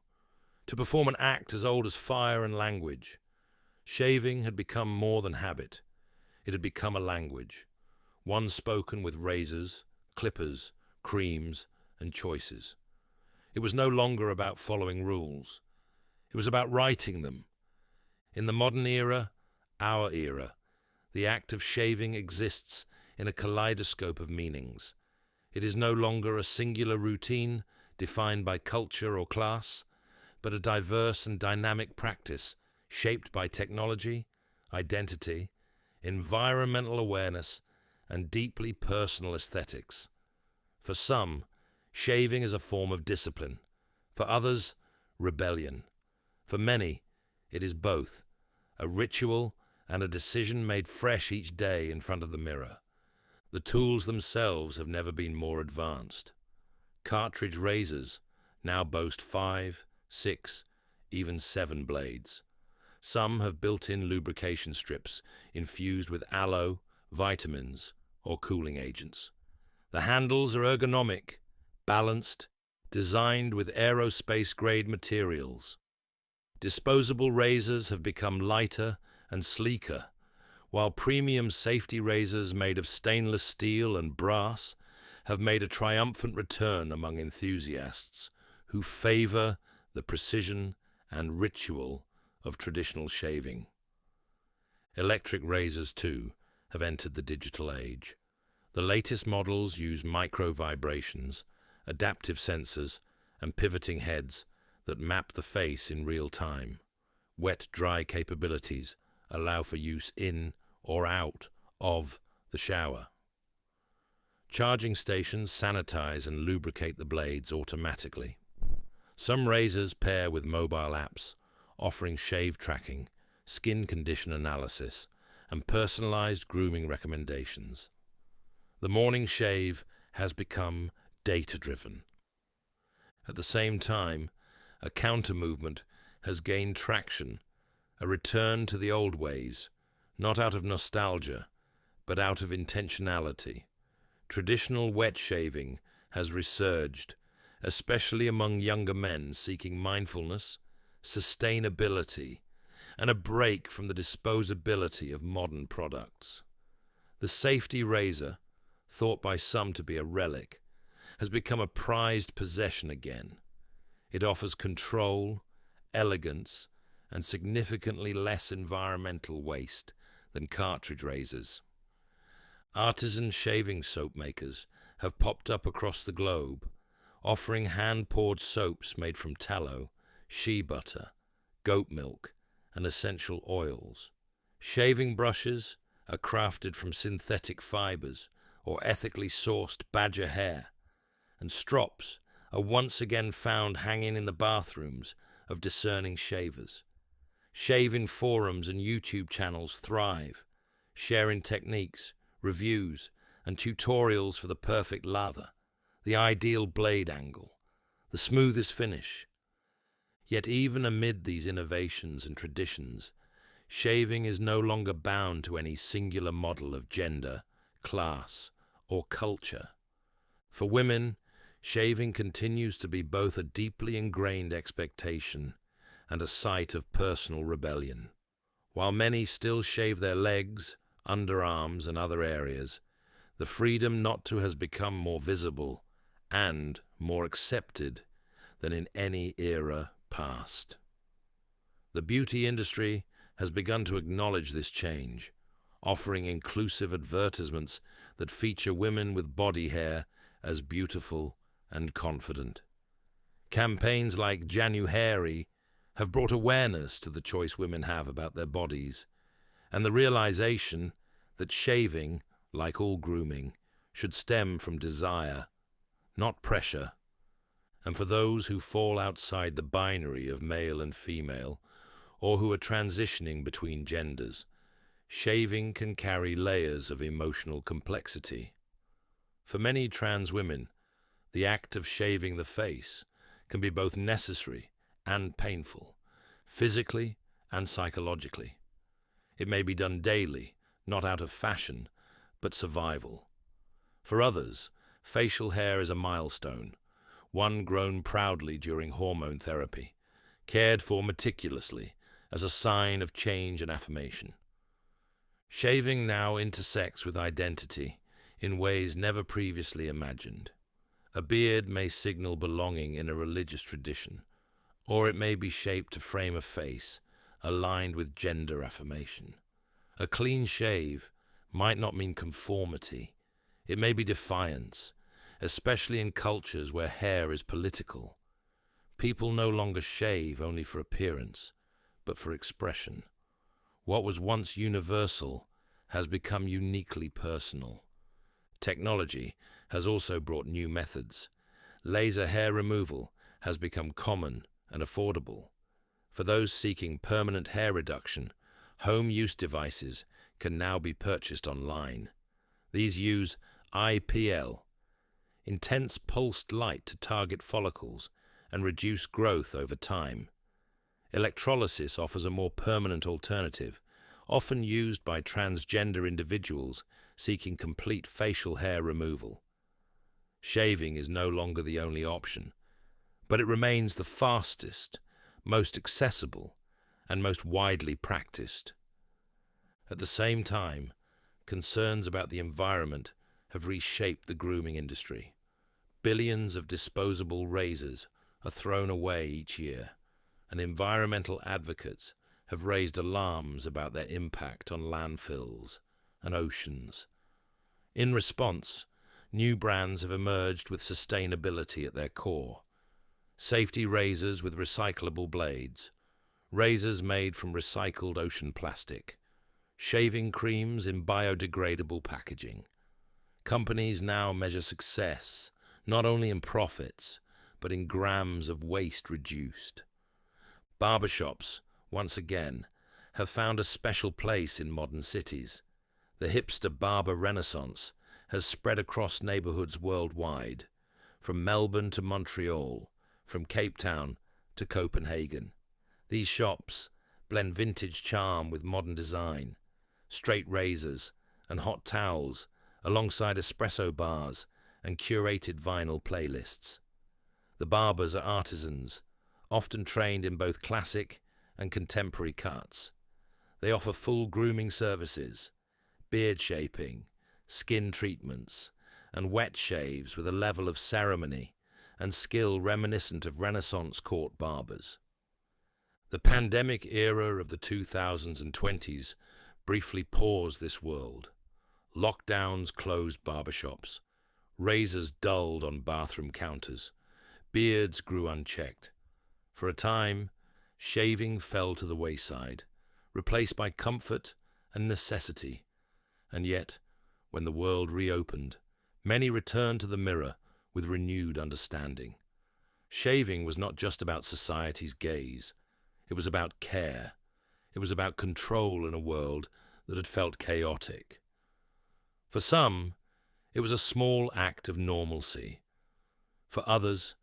to perform an act as old as fire and language. Shaving had become more than habit. It had become a language, one spoken with razors, clippers, creams, and choices. It was no longer about following rules. It was about writing them. In the modern era, our era, the act of shaving exists in a kaleidoscope of meanings. It is no longer a singular routine defined by culture or class, but a diverse and dynamic practice shaped by technology, identity, environmental awareness, and deeply personal aesthetics. For some, shaving is a form of discipline. For others, rebellion. For many, it is both, a ritual and a decision made fresh each day in front of the mirror. The tools themselves have never been more advanced. Cartridge razors now boast 5, 6, even 7 blades. Some have built-in lubrication strips infused with aloe, vitamins, or cooling agents. The handles are ergonomic, balanced, designed with aerospace-grade materials. Disposable razors have become lighter and sleeker, while premium safety razors made of stainless steel and brass have made a triumphant return among enthusiasts who favor the precision and ritual of traditional shaving. Electric razors, too, have entered the digital age. The latest models use micro-vibrations, adaptive sensors, and pivoting heads that map the face in real time. Wet-dry capabilities allow for use in or out of the shower. Charging stations sanitize and lubricate the blades automatically. Some razors pair with mobile apps, offering shave tracking, skin condition analysis, and personalized grooming recommendations. The morning shave has become data-driven. At the same time, a counter-movement has gained traction, a return to the old ways, not out of nostalgia, but out of intentionality. Traditional wet shaving has resurged, especially among younger men seeking mindfulness, sustainability, and a break from the disposability of modern products. The safety razor, thought by some to be a relic, has become a prized possession again. It offers control, elegance, and significantly less environmental waste than cartridge razors. Artisan shaving soap makers have popped up across the globe, offering hand-poured soaps made from tallow, shea butter, goat milk, and essential oils. Shaving brushes are crafted from synthetic fibers or ethically sourced badger hair, and strops are once again found hanging in the bathrooms of discerning shavers. Shaving forums and YouTube channels thrive, sharing techniques, reviews, and tutorials for the perfect lather, the ideal blade angle, the smoothest finish. Yet even amid these innovations and traditions, shaving is no longer bound to any singular model of gender, class, or culture. For women, shaving continues to be both a deeply ingrained expectation and a site of personal rebellion. While many still shave their legs, underarms, and other areas, the freedom not to has become more visible and more accepted than in any era past. The beauty industry has begun to acknowledge this change, offering inclusive advertisements that feature women with body hair as beautiful and confident. Campaigns like January have brought awareness to the choice women have about their bodies, and the realization that shaving, like all grooming, should stem from desire, not pressure. And for those who fall outside the binary of male and female, or who are transitioning between genders, shaving can carry layers of emotional complexity. For many trans women, the act of shaving the face can be both necessary and painful, physically and psychologically. It may be done daily, not out of fashion, but survival. For others, facial hair is a milestone, one grown proudly during hormone therapy, cared for meticulously as a sign of change and affirmation. Shaving now intersects with identity in ways never previously imagined. A beard may signal belonging in a religious tradition, or it may be shaped to frame a face aligned with gender affirmation. A clean shave might not mean conformity. It may be defiance, especially in cultures where hair is political. People no longer shave only for appearance, but for expression. What was once universal has become uniquely personal. Technology has also brought new methods. Laser hair removal has become common and affordable. For those seeking permanent hair reduction, home use devices can now be purchased online. These use IPL, intense pulsed light, to target follicles and reduce growth over time. Electrolysis offers a more permanent alternative, often used by transgender individuals seeking complete facial hair removal. Shaving is no longer the only option, but it remains the fastest, most accessible, and most widely practiced. At the same time, concerns about the environment have reshaped the grooming industry. Billions of disposable razors are thrown away each year, and environmental advocates have raised alarms about their impact on landfills and oceans. In response, new brands have emerged with sustainability at their core. Safety razors with recyclable blades, razors made from recycled ocean plastic, shaving creams in biodegradable packaging. Companies now measure success not only in profits, but in grams of waste reduced. Barbershops, once again, have found a special place in modern cities. The hipster barber renaissance has spread across neighborhoods worldwide, from Melbourne to Montreal, from Cape Town to Copenhagen. These shops blend vintage charm with modern design, straight razors and hot towels alongside espresso bars and curated vinyl playlists. The barbers are artisans, often trained in both classic and contemporary cuts. They offer full grooming services, beard shaping, skin treatments, and wet shaves with a level of ceremony and skill reminiscent of Renaissance court barbers. The pandemic era of the 2000s and 20s briefly paused this world. Lockdowns closed barbershops, razors dulled on bathroom counters, beards grew unchecked. For a time, shaving fell to the wayside, replaced by comfort and necessity. And yet, when the world reopened, many returned to the mirror with renewed understanding. Shaving was not just about society's gaze. It was about care. It was about control in a world that had felt chaotic. For some, it was a small act of normalcy. For others,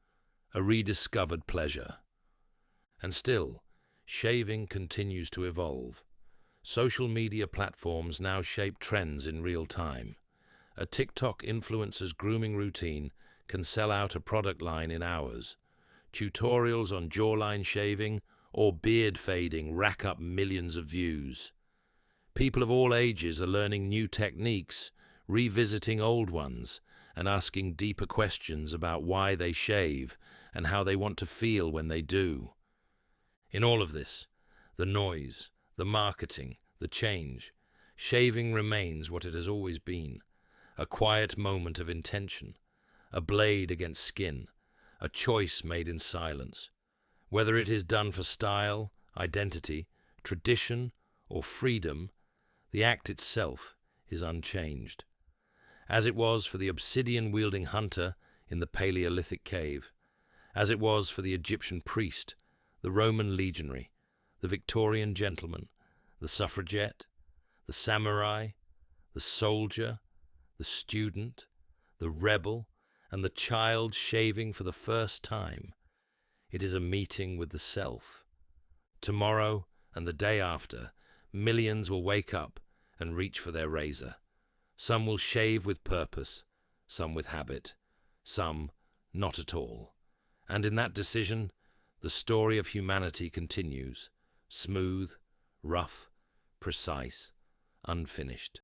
a rediscovered pleasure. And still, shaving continues to evolve. Social media platforms now shape trends in real time. A TikTok influencer's grooming routine can sell out a product line in hours. Tutorials on jawline shaving or beard fading rack up millions of views. People of all ages are learning new techniques, revisiting old ones, and asking deeper questions about why they shave and how they want to feel when they do. In all of this, the noise, the marketing, the change, shaving remains what it has always been, a quiet moment of intention, a blade against skin, a choice made in silence. Whether it is done for style, identity, tradition, or freedom, the act itself is unchanged. As it was for the obsidian-wielding hunter in the Paleolithic cave, as it was for the Egyptian priest, the Roman legionary, the Victorian gentleman, the suffragette, the samurai, the soldier, the student, the rebel, and the child shaving for the first time. It is a meeting with the self. Tomorrow and the day after, millions will wake up and reach for their razor. Some will shave with purpose, some with habit, some not at all. And in that decision, the story of humanity continues, smooth, rough, precise, unfinished.